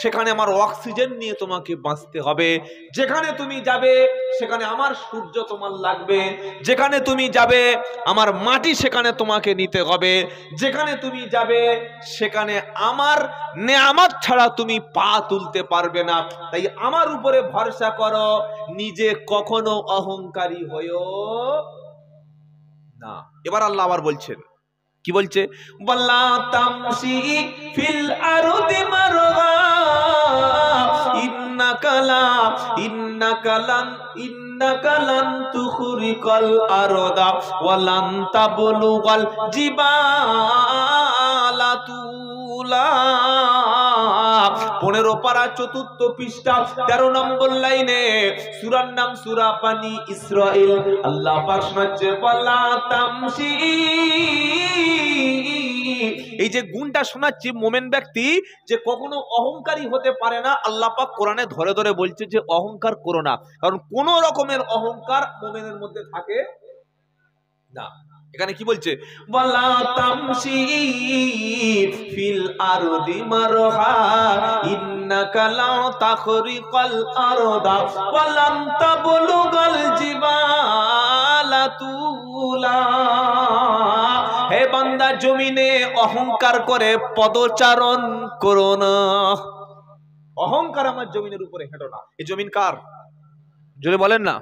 সেখানে আমার অক্সিজেন নিয়ে তোমাকে বাঁচতে হবে। যেখানে তুমি যাবে সেখানে আমার সূর্য তোমার লাগবে। যেখানে তুমি যাবে আমার মাটি সেখানে তোমাকে নিতে হবে। যেখানে তুমি যাবে সেখানে আমার নেয়ামত ছাড়া তুমি পা তুলতে পারবে না। তাই আমার উপরে ভরসা করো, নিজে কখনো অহংকারী হয়ো না। এবার আল্লাহ আবার বলছেন, কি বলছে? ওয়ালা তামশি ফিল আরদি মারগা ইন্নাকা লান তুখরিকাল আরদা ওয়ালান তাবলুগাল জিবালা তুলা। 15 পারা 4th পৃষ্ঠা 13 নম্বর লাইনে, সূরার নাম সূরা বানী ইসরাইল। আল্লাহ পাক শোনাচ্ছে, ওয়ালা তামশি, এই যে গুণটা শোনাচ্ছি মুমিন ব্যক্তি যে কখনো অহংকারী হতে পারে না। আল্লাহ পাক কোরআনে ধরে ধরে বলছে যে অহংকার করো না, কারণ কোন রকমের অহংকার মুমিনের মধ্যে থাকে না। এখানে কি বলছে? ওয়ালা তামশি ফিল আরদি মারহা ইন্নাকা লা তাখরিকাল আরদা ওয়ালান তাবলুগাল জিবালা তুলা। হে বান্দা, জমিনে অহংকার করে পদচারণ করো না। অহংকার আমার জমিনের উপরে হেঁটো না। এই জমিন কার? জোরে বলেন না।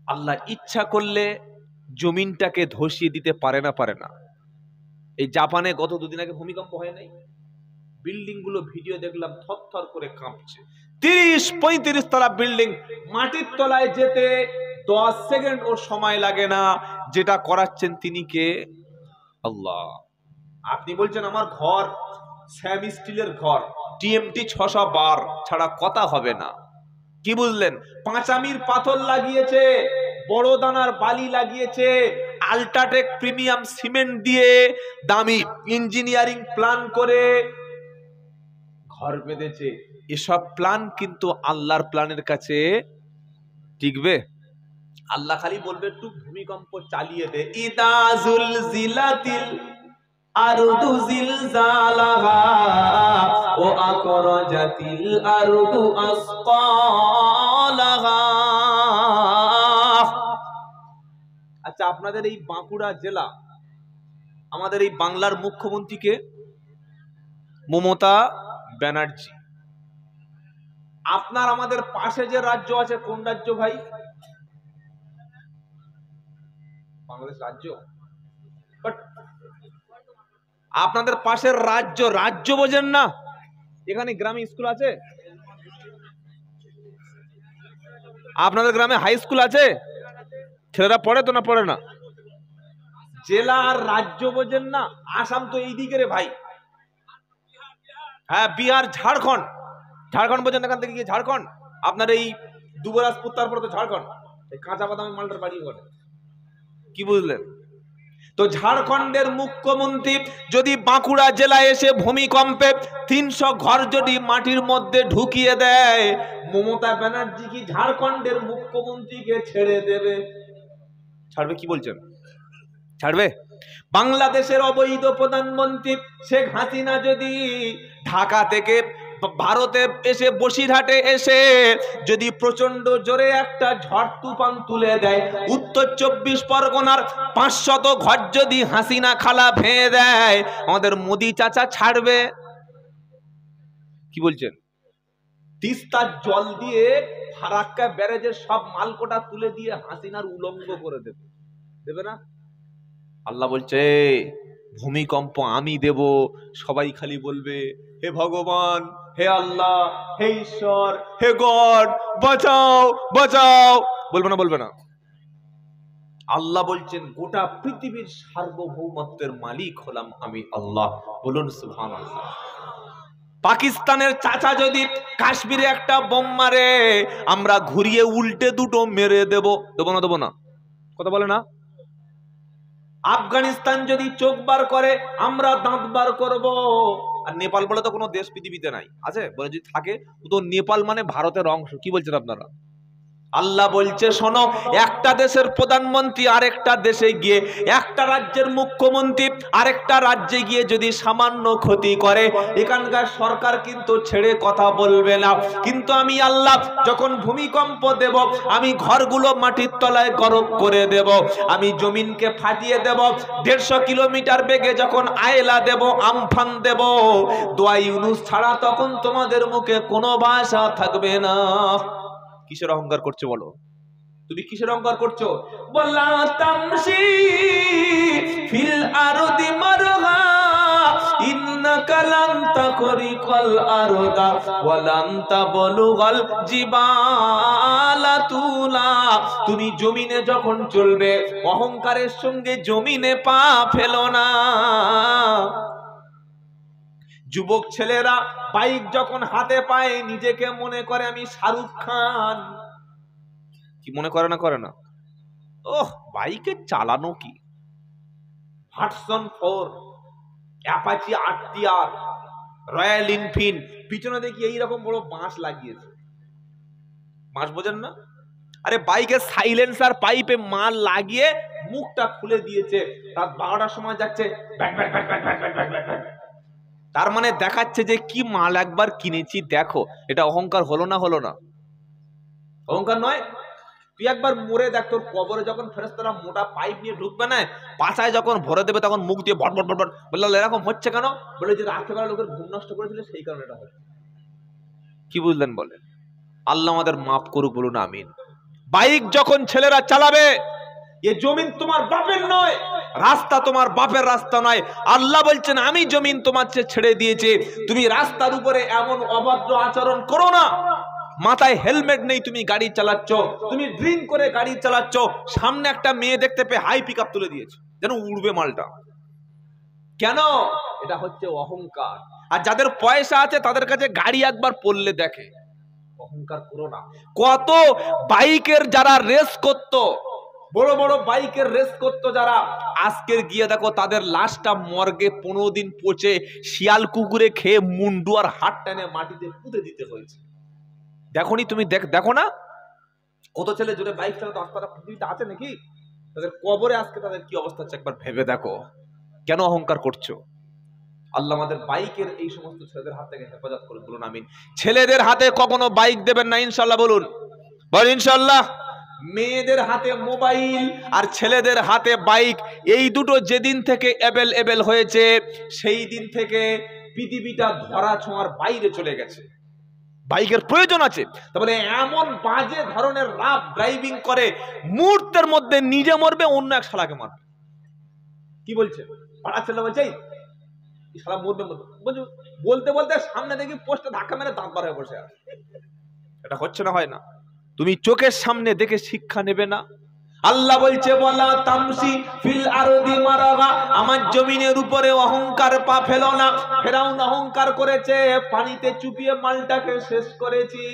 আল্লাহ ইচ্ছা করলে জমিনটাকে ধসিয়ে দিতে পারে না? পারে না? এই জাপানে গত 2 দিন আগে ভূমিকম্প হয় নাই? বিল্ডিং গুলো ভিডিও দেখলাম থরথর করে কাঁপছে। 30-35 তলা বিল্ডিং, মাটির তলায় যেতে 10 সেকেন্ড ওর সময় লাগে না। যেটা করাচ্ছেন তিনি কে? আল্লাহ। আপনি বলছেন আমার ঘর স্যাম স্টিলের ঘর, টিএমটি 600 বার ছাড়া কথা হবে না। কি বুঝলেন? পাঁচামির পাথর লাগিয়েছে, বড় দানার বালি লাগিয়েছে, আল্ট্রাটেক প্রিমিয়াম সিমেন্ট দিয়ে দামি ইঞ্জিনিয়ারিং প্ল্যান করে ঘর বেঁধেছে। এসব প্ল্যান কিন্তু আল্লাহর প্ল্যানের কাছে টিকবে? আল্লাহ খালি বলবে একটু ভূমিকম্প চালিয়ে দে, ইদা জুলজিলাতিল আরদু জিলজালাহা ওয়া আকরাজাতিল আরদু আসকালাহা। আচ্ছা, আপনাদের এই বাঁকুড়া জেলা, আমাদের এই বাংলার মুখ্যমন্ত্রীকে মমতা ব্যানার্জি। আপনার আমাদের পাশে যে রাজ্য আছে, কোন রাজ্য ভাই? বাংলাদেশ রাজ্য। বাট আপনাদের পাশের রাজ্য, রাজ্য বোঝেন না? এখানে গ্রামে স্কুল আছে? আপনাদের গ্রামে হাই স্কুল আছে? ছেলেরা পড়ে তো না পড়ে না? জেলা আর রাজ্য বোঝেন না? আসাম তো এই দিকে রে ভাই। হ্যাঁ, বিহার, ঝাড়খণ্ড। ঝাড়খণ্ড বোঝেন? এখান থেকে গিয়ে ঝাড়খণ্ড, আপনার এই দুবরাজপুর, তারপরে তো ঝাড়খণ্ড। এই কাঁচা বাদামি মালটার বাড়ি করে, কি বুঝলেন? তো ঝাড়খণ্ডের মুখ্যমন্ত্রী যদি বাঁকুড়া জেলায় এসে ভূমিকম্পে 300 ঘর যদি মাটির মধ্যে ঢুকিয়ে দেয়, মমতা ব্যানার্জি কি ঝাড়খণ্ডের মুখ্যমন্ত্রীকে ছেড়ে দেবে? ছাড়বে? কি বলছেন, ছাড়বে? বাংলাদেশের অবৈধ প্রধানমন্ত্রী শেখ হাসিনা যদি ঢাকা থেকে ভারতে এসে, বসিরহাটে এসে যদি প্রচন্ড জোরে একটা ঝড় তুফান তুলে দেয়, উত্তর 24 পরগনার 500 ঘর যদি হাসিনা খালা ভেঙে দেয়, আমাদের মোদি চাচা ছাড়বে? কি বলছেন? তিস্তার জল দিয়ে ফারাক্কা ব্যারেজের সব মালকোটা তুলে দিয়ে হাসিনার উলঙ্গ করে দেবে, দেবে না? আল্লাহ বলছে ভূমিকম্প আমি দেব। সবাই খালি বলবে হে ভগবান, হে আল্লাহ, হে ঈশ্বর, হে গড, বাঁচাও বাঁচাও। বলবে না? বলবে না? আল্লাহ বলছেন গোটা পৃথিবীর সার্বভৌমত্বের মালিক হলাম আমি আল্লাহ। বলুন সুবহানাল্লাহ। পাকিস্তানের চাচা যদি কাশ্মীরে একটা বোম মারে, আমরা ঘুরিয়ে উল্টে দুটো মেরে দেব, দেবো না? দেবো না? কথা বলে না? আফগানিস্তান যদি চোখ বার করে, আমরা দাঁত বার করব। আর নেপাল বলে তো কোনো দেশ পৃথিবীতে নাই, আছে? বলে যদি থাকে তো নেপাল মানে ভারতের অংশ। কি বলছেন আপনারা? আল্লাহ বলছে শোনো, একটা দেশের প্রধানমন্ত্রী আরেকটা দেশে গিয়ে, একটা রাজ্যের মুখ্যমন্ত্রী আরেকটা রাজ্যে গিয়ে যদি সামান্য ক্ষতি করে, এখানকার সরকার কিন্তু ছেড়ে কথা বলবে না। কিন্তু আমি আল্লাহ যখন ভূমিকম্প দেব, আমি ঘরগুলো মাটির তলায় গরক করে দেব, আমি জমিনকে ফাটিয়ে দেব, 150 কিলোমিটার বেগে যখন আয়লা দেব, আমফান দেব, দোয়া ইউনুস ছাড়া তখন তোমাদের মুখে কোনো ভাষা থাকবে না। কিসের অহংকার করছো বলো? তুমি কিসের অহংকার করছো? বলা তামশি ফিল আরদি মারহা ইন্নাকা লান তাকরিকাল আরদা ওয়া লান তাবলুগাল জিবালা তুলা। তুমি জমিনে যখন চলবে, অহংকারের সঙ্গে জমিনে পা ফেলো না। যুবক ছেলেরা বাইক যখন হাতে পায়, নিজেকে মনে করে আমি শাহরুখ খান। কি মনে করে না? করে না? ওহ, বাইকে চালানো কি, version 4, Apache RTR, royal Enfield, পিছনে দেখি এইরকম বড় বাঁশ লাগিয়েছে। বাঁশ বোঝেন না? আরে বাইকের সাইলেন্সার পাইপে মাল লাগিয়ে মুখটা খুলে দিয়েছে, রাত 12টার সময় যাচ্ছে, তার মানে দেখাচ্ছে যে কি মাল একবার কিনেছি দেখো। এটা অহংকার হলো না? হলো না? অহংকার নয়? তুই একবার মরে দেখ, তোর কবরে যখন ফেরেশতারা মোটা পাইপ নিয়ে ঢুকবে না, পাছায় যখন ভরে দেবে, তখন মুখ দিয়ে ভট ভট ভট ভট বললে এরকম হচ্ছে কেন? বলে যে রাত্রেবেলা লোকের ঘুম নষ্ট করেছিল, সেই কারণে এটা হচ্ছে। কি বুঝলেন বলেন? আল্লাহ আমাদের মাফ করুক, বলুন আমিন। বাইক যখন ছেলেরা চালাবে, এ জমিন তোমার বাপের নয়, রাস্তা তোমার বাপের রাস্তা নয়। আল্লাহ বলছেন আমি জমিন তোমার ছেড়ে দিয়েছি, তুমি রাস্তার উপরে এমন অভদ্র আচরণ করো না। মাথায় হেলমেট নেই, তুমি গাড়ি চালাচ্ছ, তুমি ড্রিঙ্ক করে গাড়ি চালাচ্ছ, সামনে একটা মেয়ে দেখতে পেয়ে হাই পিক আপ তুলে দিয়েছো, যেন উড়বে মালটা। কেন? এটা হচ্ছে অহংকার। আর যাদের পয়সা আছে তাদের কাছে গাড়ি একবার পড়লে দেখে। অহংকার করো না। কত বাইকের যারা রেস করতো, বড় বড় বাইকের রেস করতো যারা, আজকের গিয়ে দেখো তাদের লাশটা মর্গে 15 দিন পচে শিয়াল কুকুরে খেয়ে মুন্ডু আর হাত টেনে মাটিতে পুঁতে দিতে হয়েছে। দেখোনি তুমি? দেখো না? কত ছেলে জোরে বাইক চালাতো আজ তারা পৃথিবীতে আছে নাকি? তাদের কবরে আজকে তাদের কি অবস্থা হচ্ছে একবার ভেবে দেখো। কেন অহংকার করছো? আল্লাহ আমাদের বাইকের এই সমস্ত ছেলেদের হাত থেকে হেফাজত করুন, বলুন আমিন। ছেলেদের হাতে কখনো বাইক দেবেন না, ইনশাল্লাহ বলুন, বলুন ইনশাল্লাহ। মেয়েদের হাতে মোবাইল আর ছেলেদের হাতে বাইক, এই দুটো যেদিন থেকে অ্যাভেলেবল হয়েছে সেই দিন থেকে পৃথিবীটা ধরা ছোঁয়ার বাইরে চলে গেছে। বাইকের প্রয়োজন আছে, তাহলে এমন বাজে ধরনের রাফ ড্রাইভিং করে মুহূর্তের মধ্যে নিজে মরবে, অন্য এক শালাকে মারবে। কি বলছে পাড়া ছেলে? বলছে এই শালা মরবে মরবে, বলতে বলতে সামনে দেখি পোস্টে ধাক্কা মেরে দাঁত বার হয়ে বসে আছে। এটা হচ্ছে না, হয় না? তুমি চোখের সামনে দেখে শিক্ষা নেবে না? আল্লাহ বলছে ওয়ালা তামসি ফিল আরদি মারাগা, আমার জমিনের উপরে অহংকার পা ফেলো না। ফেরাউন অহংকার করেছে, পানিতে চুপিয়ে মালটাকে শেষ করেছি।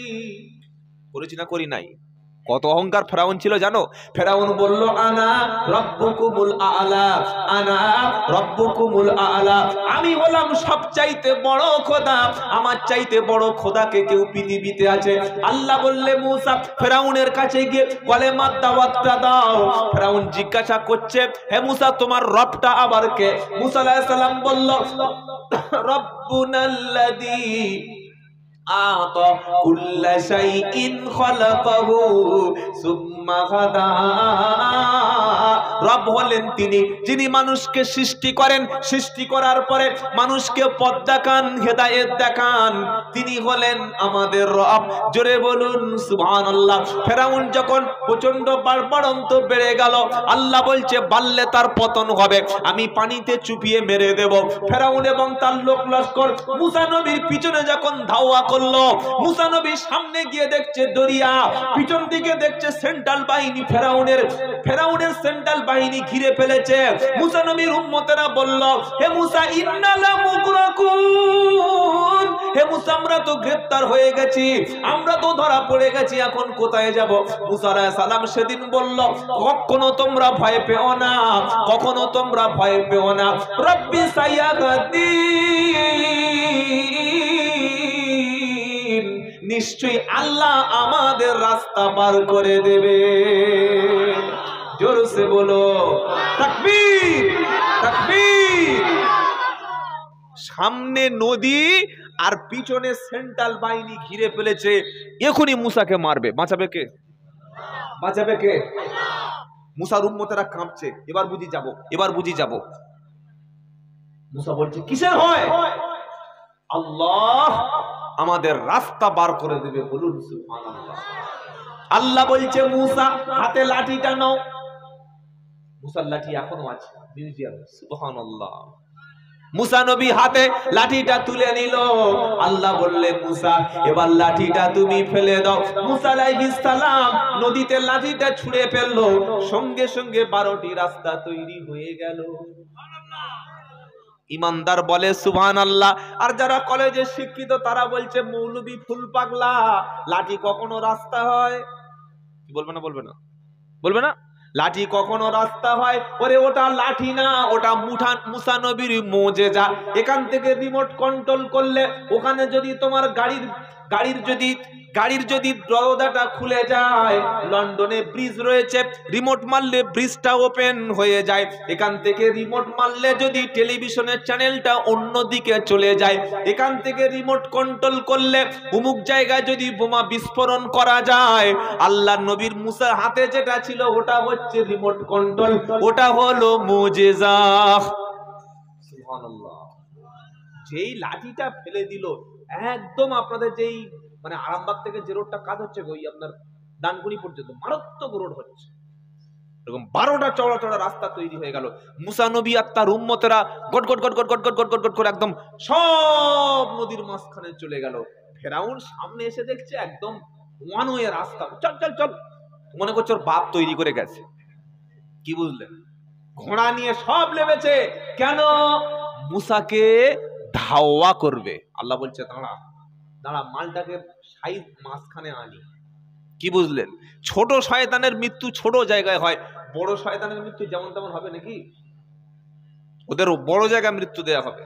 করেছি না করি নাই? কত অহংকার ফেরাউন ছিল জানো? ফেরাউন বলল আনা রব্বুকুমুল আ'লা, আনা রব্বুকুমুল আ'লা, আমি হলাম সবচাইতে বড় খোদা, আমার চাইতে বড় খোদাকে কেউ পৃথিবীতে আছে? আল্লাহ বললে মুসা ফেরাউনের কাছে গিয়ে কলেমার দাওয়াতটা দাও। ফেরাউন জিজ্ঞাসা করছে হে মুসা তোমার রবটা আবার কে? মুসা আলাইহিস সালাম বলল রব্বুনাল্লাযী আতা কুল্লা শাইইন খালাকাহু সুম্মা হাদা। রব হলেন তিনি যিনি মানুষকে সৃষ্টি করেন, সৃষ্টি করার পরে মানুষকে পথ দেখান, হেদায়েত দেখান, তিনি হলেন আমাদের রব। জোরে বলুন সুবহানাল্লাহ। ফেরাউন যখন প্রচন্ড বাড়বাড়ন্ত বেড়ে গেল, আল্লাহ বলছে বাড়লে তার পতন হবে, আমি পানিতে চুপিয়ে মেরে দেব। ফেরাউন এবং তার লোক লস্কর মুসা নবীর পিছনে যখন ধাওয়া করলো, মুসা নবী সামনে গিয়ে দেখছে দরিয়া, পিছন দিকে দেখছে সেন্ট্রাল বাহিনী ফেরাউনের সেন্ট্রাল বাহিনী ঘিরে ফেলেছে। মুসা নবীর উম্মতেরা বলল হে মুসা ইন্না লামুগরাকুন, হে মুসা আমরা তো গ্রেফতার হয়ে গেছি, আমরা তো ধরা পড়ে গেছি, এখন কোথায় যাব? মুসা আলাইহিস সালাম সেদিন বলল কখনো তোমরা ভয় পেও না, কখনো তোমরা ভয় পেও না, রব্বি সায়াহদিন, নিশ্চয়ই আল্লাহ আমাদের রাস্তা পার করে দেবে। জোরসে বলো তাকবীর, তাকবীর। সামনে নদী আর পিছনে সেন্ট্রাল বাহিনী ঘিরে ফেলেছে, এখনই মুসাকে মারবে। বাঁচাবে কে? বাঁচাবে কে? মুসার উম্মতেরা কাঁপছে, এবার বুঝি যাব, এবার বুঝি যাব। মুসা বলছে কিসের হয়? আল্লাহ আমাদের রাস্তা বার করে দেবে, বলুন সুবহানাল্লাহ। আল্লাহ বলছে মুসা হাতে লাঠিটা নাও। মুসার লাঠি এখনো আছে মিউজিয়ামে, সুবহানাল্লাহ। মুসা নবী হাতে লাঠিটা তুলে নিল। আল্লাহ বললেন মুসা এবার লাঠিটা তুমি ফেলে দাও। মুসা আলাইহিস সালাম নদীতে লাঠিটা ছুঁড়ে ফেললো, সঙ্গে সঙ্গে 12টি রাস্তা তৈরি হয়ে গেল। ইমানদার বলে সুবহানাল্লাহ। আর যারা কলেজে শিক্ষিত তারা বলছে মৌলবী ফুল পাগলা, লাঠি কখনো রাস্তা হয়? কি বলবে না? বলবে না? বলবে না? লাঠি কখনো রাস্তা হয়? ওরে ওটা লাঠি না, ওটা মুসা নবীর মুজিজা। এখান থেকে রিমোট কন্ট্রোল করলে ওখানে যদি তোমার গাড়ির যদি দরজাটা খুলে যায়, লন্ডনে ব্রিজ রয়েছে, রিমোট মারলে ব্রিজটা ওপেন হয়ে যায়। এখান থেকে রিমোট মারলে যদি টেলিভিশনের চ্যানেলটা অন্যদিকে চলে যায়, এখান থেকে রিমোট কন্ট্রোল করলে অমুক জায়গায় যদি বোমা বিস্ফোরণ করা যায়। আল্লাহ নবীর মুসার হাতে যেটা ছিল ওটা হচ্ছে রিমোট কন্ট্রোল, ওটা হলো মুজিজা। সুবহানাল্লাহ। যেই লাঠিটা ফেলে দিল, একদম আপনাদের যেই মানে আরামবাগ থেকে যে রোডটা কাজ হচ্ছে ওই আপনার ডানকুনি পর্যন্ত মারাত্মক রোড হচ্ছে, এরকম 12টা চওড়া চওড়া রাস্তা তৈরি হয়ে গেল। মুসা নবী আর তার উম্মতেরা goat goat goat goat goat goat goat goat goat করে একদম সব নদীর মাঝখানে চলে গেল। ফেরাউন সামনে এসে দেখছে একদম ওয়ান ওয়ে রাস্তা, চল চল চল, মনে করছে ওর বাপ তৈরি করে গেছে। কি বুঝলেন? ঘোড়া নিয়ে সব নেমেছে। কেন? মুসাকে ধাওয়া করবে। আল্লাহ বলছে দাঁড়া দাঁড়া, মালটাকে সাইজ মাঝখানে আনি। কি বুঝলেন? ছোট শয়তানের মৃত্যু ছোট জায়গায় হয়, বড় শয়তানের মৃত্যু যেমন তেমন হবে নাকি? ওদের বড় জায়গায় মৃত্যু দেয়া হবে।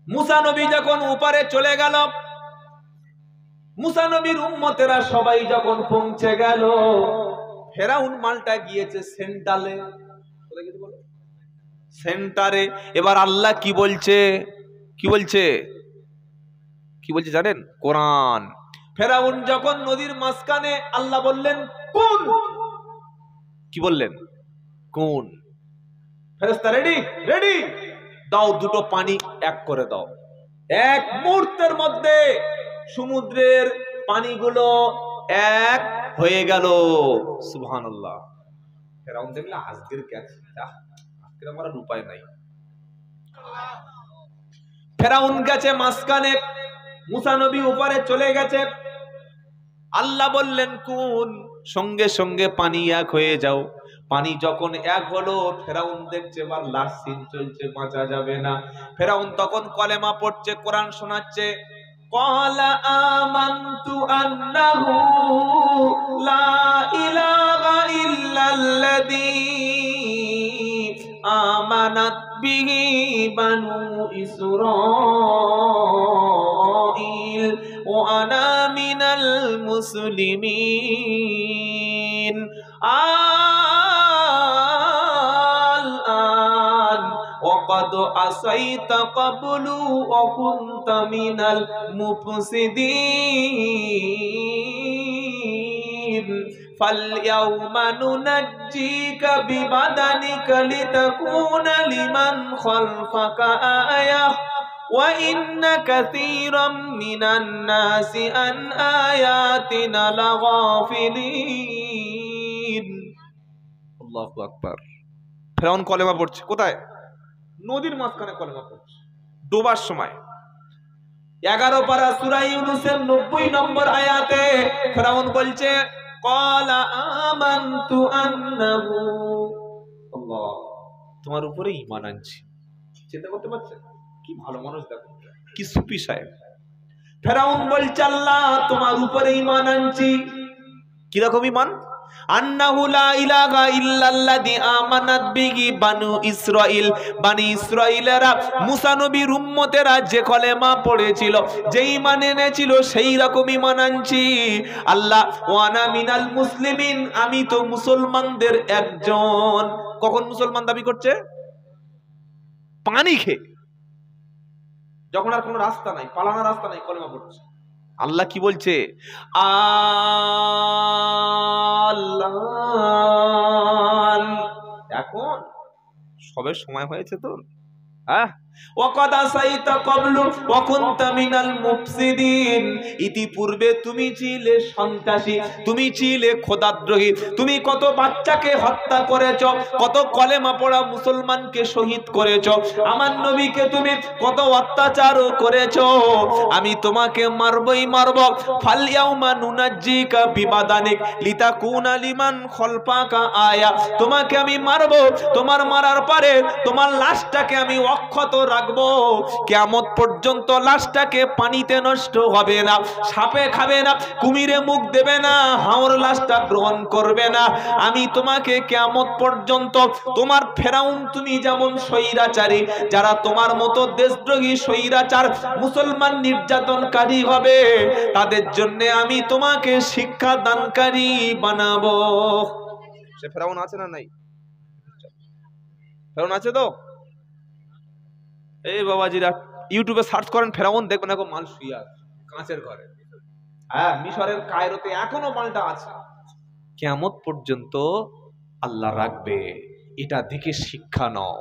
মুসা নবী যখন উপরে চলে গেল, মুসা নবীর উম্মতেরা সবাই যখন পৌঁছে গেল, ফেরাউন মালটা গিয়েছে সেন্টারে, সেন্টারে। এবার আল্লাহ কি বলছে, কি বলছে, কি বলছে জানেন? কোরআন। ফেরাউন যখন নদীর মাঝখানে, আল্লাহ বললেন কোন, কি বললেন? কোন। ফেরেশতা রেডি, রেডি, দাও দুটো পানি এক করে দাও। এক মুহূর্তের মধ্যে সমুদ্রের পানিগুলো এক হয়ে গেল। সুবহানাল্লাহ। ফেরাউন দেখলে আজকের আজকের আমার উপায় নাই। ফেরাউন গেছে মাঝখানে, মুসা নবী উপরে চলে গেছে। আল্লাহ বললেন কোন, সঙ্গে সঙ্গে পানি এক হয়ে যাও। পানি যখন এক হলো, ফেরাউন দেখছে এবার লাস্ট সিন চলছে, বাঁচা যাবে না। ফেরাউন তখন কলেমা পড়ছে, কোরআন শোনাচ্ছে। ক্বালা আমানতু আন্নাহু লা ইলাহা ইল্লাল্লাযী আমানাত বিহি বানু ইসরাঈল ওয়া আনা মিনাল মুসলিমিন। আল-আন ওয়াকাদ আসাইতা ক্বাবলু ওয়া কুনতা মিনাল মুফসিদিন। ফাল-ইয়াওমা নুনাজ্জিকা বিবাদানিকা লিতাকুনা লিমান খালফাকা আয়াহ ওয়া ইন্না কাসীরাম মিনান নাসি আন আয়াতিনা লাগাফিলিন। আল্লাহু আকবার। ফেরাউন কলেমা পড়ছে কোথায়? নদীর মাঝখানে কলেমা পড়ছে, ডোবার সময়। 11 পারা সূরা ইউনূসের 90 নম্বর আয়াতে ফেরাউন বলছে ক্বালা আমানতু আন্নাহু, আল্লাহ তোমার উপরে ঈমান আনছি। চিন্তা করতে পারছেন? কি ভালো মানুষ, দেখো কি সুফি সাহেব। ফেরাউন বলছে আল্লাহ তোমার উপরে ঈমান আনছি। কি রকম ঈমান? আন্নাহু লা ইলাহা ইল্লাল্লাযী আমানাত বিহি বানু ইসরাঈল। বানি ইসরাঈলেরা, মুসা নবীর উম্মতেরা যে কলেমা পড়েছিল, যে ঈমান এনেছিল, সেই রকম ঈমান আনছি। আল্লাহ ওয়ানা মিনাল মুসলিমিন, আমি তো মুসলমানদের একজন। কখন মুসলমান দাবি করছে? পানি খেয়ে, যখন আর কোনো রাস্তা নাই, পালানোর রাস্তা নাই, কলেমা পড়ছে। আল্লাহ কি বলছে? আল্লাহ এখন সবে সময় হয়েছে তোর, ইতিপূর্বে তুমি ছিলে সন্ত্রাসী, তুমি ছিলে খোদাদ্রোহী, তুমি কত বাচ্চাকে হত্যা করেছ, কত কলেমা পড়া মুসলমানকে শহীদ করেছ, আমার নবীকে তুমি কত অত্যাচার করেছ। আমি তোমাকে মারবই মারব। ফালইয়াউমা নুনাজ্জিকা বিবাদানিক লিতাকুনা লিমান খালফাকা আয়া। তোমাকে আমি মারব, তোমার মারার পরে তোমার লাশটাকে আমি অক্ষত রাখবো। কিয়ামত পর্যন্ত লাশটাকে পানিতে নষ্ট হবে না, সাপে খাবে না, কুমিরে মুখ দেবে না, হাওর লাশটা গ্রহণ করবে না। আমি তোমাকে কিয়ামত পর্যন্ত, তোমার ফেরাউন তুমি যেমন স্বৈরাচারী, যারা তোমার মতো দেশদ্রোহী স্বৈরাচার মুসলমান নির্যাতনকারী হবে, তাদের জন্য আমি তোমাকে শিক্ষা দানকারী বানাবো। সে ফেরাউন আছে না নাই? ফেরাউন আছে তো? এই বাবাজিরা ইউটিউবে সার্চ করেন ফেরাউন, দেখবেন এখন মাল শুয়ে আছে কাঁচের ঘরে। হ্যাঁ, মিশরের কায়রোতে এখনো মালটা আছে। কিয়ামত পর্যন্ত আল্লাহ রাখবে, এটা দেখে শিক্ষা নাও।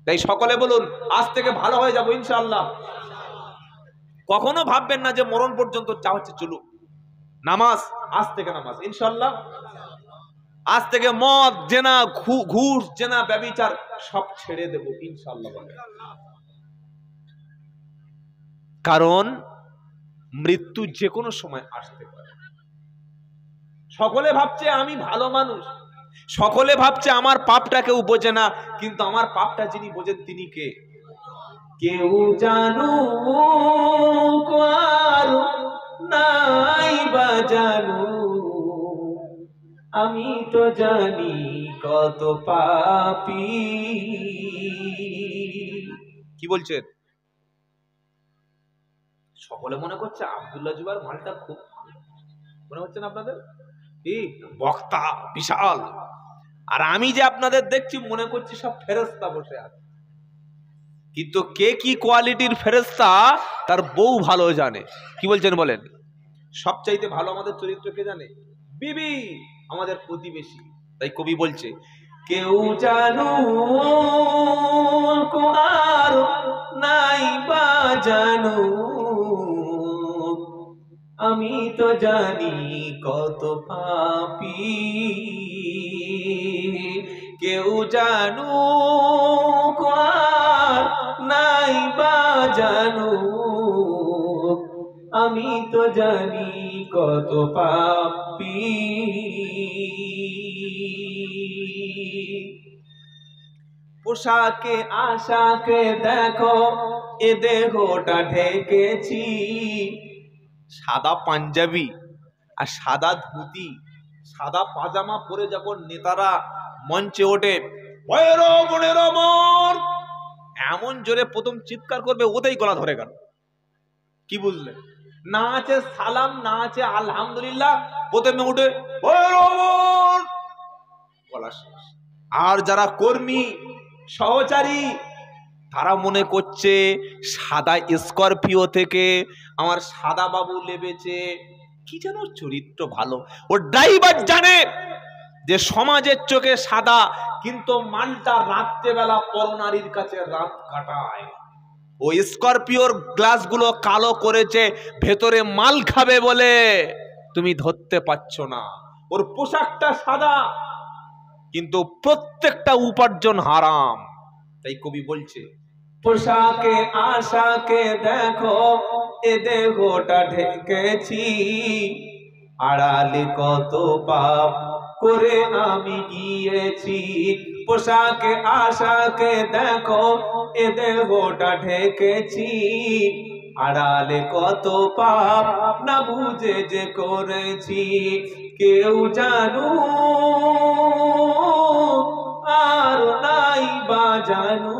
তাই সকলে বলুন আজ থেকে ভালো হয়ে যাবো ইনশাআল্লাহ। কখনো ভাববেন না যে মরণ পর্যন্ত যা হচ্ছে চলুক। নামাজ, আজ থেকে নামাজ ইনশাআল্লাহ। আজ থেকে মদ, জেনা, ঘুষ, জেনা, ব্যভিচার সব ছেড়ে দেব ইনশাআল্লাহ। কারণ মৃত্যু যে কোনো সময় আসতে পারে। সকলে ভাবছে আমি ভালো মানুষ, সকলে ভাবছে আমার পাপটা কেউ বোঝে না, কিন্তু আমার পাপটা যিনি বোঝেন তিনি কে? কেউ জানুক আর নাই বা জানুক, আমি তো জানি কত পাপী। কি বলছেন? সকলে মনে করছে আব্দুল্লাহ জুবাইর মালটা খুব ভালো, মনে হচ্ছে না আপনাদের? কি বক্তা বিশাল, আর আমি যে আপনাদের দেখছি মনে করছি সব ফেরেশতা বসে আছে। কিন্তু কে কি কোয়ালিটির ফেরেশতা তার বউ ভালো জানে। কি বলছেন বলেন? সবচাইতে ভালো আমাদের চরিত্র কে জানে? বিবি, আমাদের প্রতিবেশী। তাই কবি বলছে, কেউ জানো আর নাই বা জানো, আমি তো জানি কত পাপী। কেউ জানো আর নাই বা জানো, আমি তো জানি কত পাপী। পোশাকে আশাকে দেখো, এ দেহটা ঢেকেছি। সাদা পাঞ্জাবি আর সাদা ধুতি, সাদা পাজামা পরে যখন নেতারা মঞ্চে ওঠে, এমন জোরে প্রথম চিৎকার করবে, ওতেই গলা ধরে গেল। কি বুঝলেন? না আছে সালাম, না আছে আলহামদুলিল্লাহ, প্রথমে উঠে গলা শেষ। আর যারা কর্মী সহচারী তারা মনে করছে সাদা স্করপিও থেকে আমার সাদা বাবু লেবেছে, কি যেন চরিত্র ভালো। ও ড্রাইভার জানে যে সমাজের চোখে সাদা, কিন্তু মালটা রাত্রেবেলা পরনারীর কাছে রাত কাটায়। ও স্করপিওর গ্লাসগুলো কালো করেছে ভেতরে মাল খাবে বলে, তুমি ধরতে পারছো না। ওর পোশাকটা সাদা কিন্তু প্রত্যেকটা উপার্জন হারাম। তাই কবি বলছে, পোশাকে আশাকে দেখো, এ দেহটা ঢেকেছি। আড়ালে কত পাপ করে আমি গিয়েছি। পোশাকে আশাকে দেখো, এ দেহটা ঢেকেছি। আড়ালে কত পাপ না বুঝে যে করেছি। কেউ জানো আর নাই বা জানো,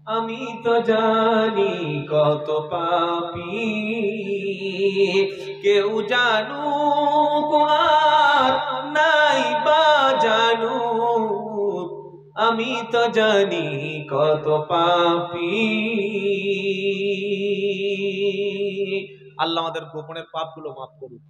আমি তো জানি কত পাপী। কেউ জানো আর নাই বা জানো, আমি তো জানি কত পাপী। আল্লাহ আমাদের গোপনের পাপগুলো মাফ করুন।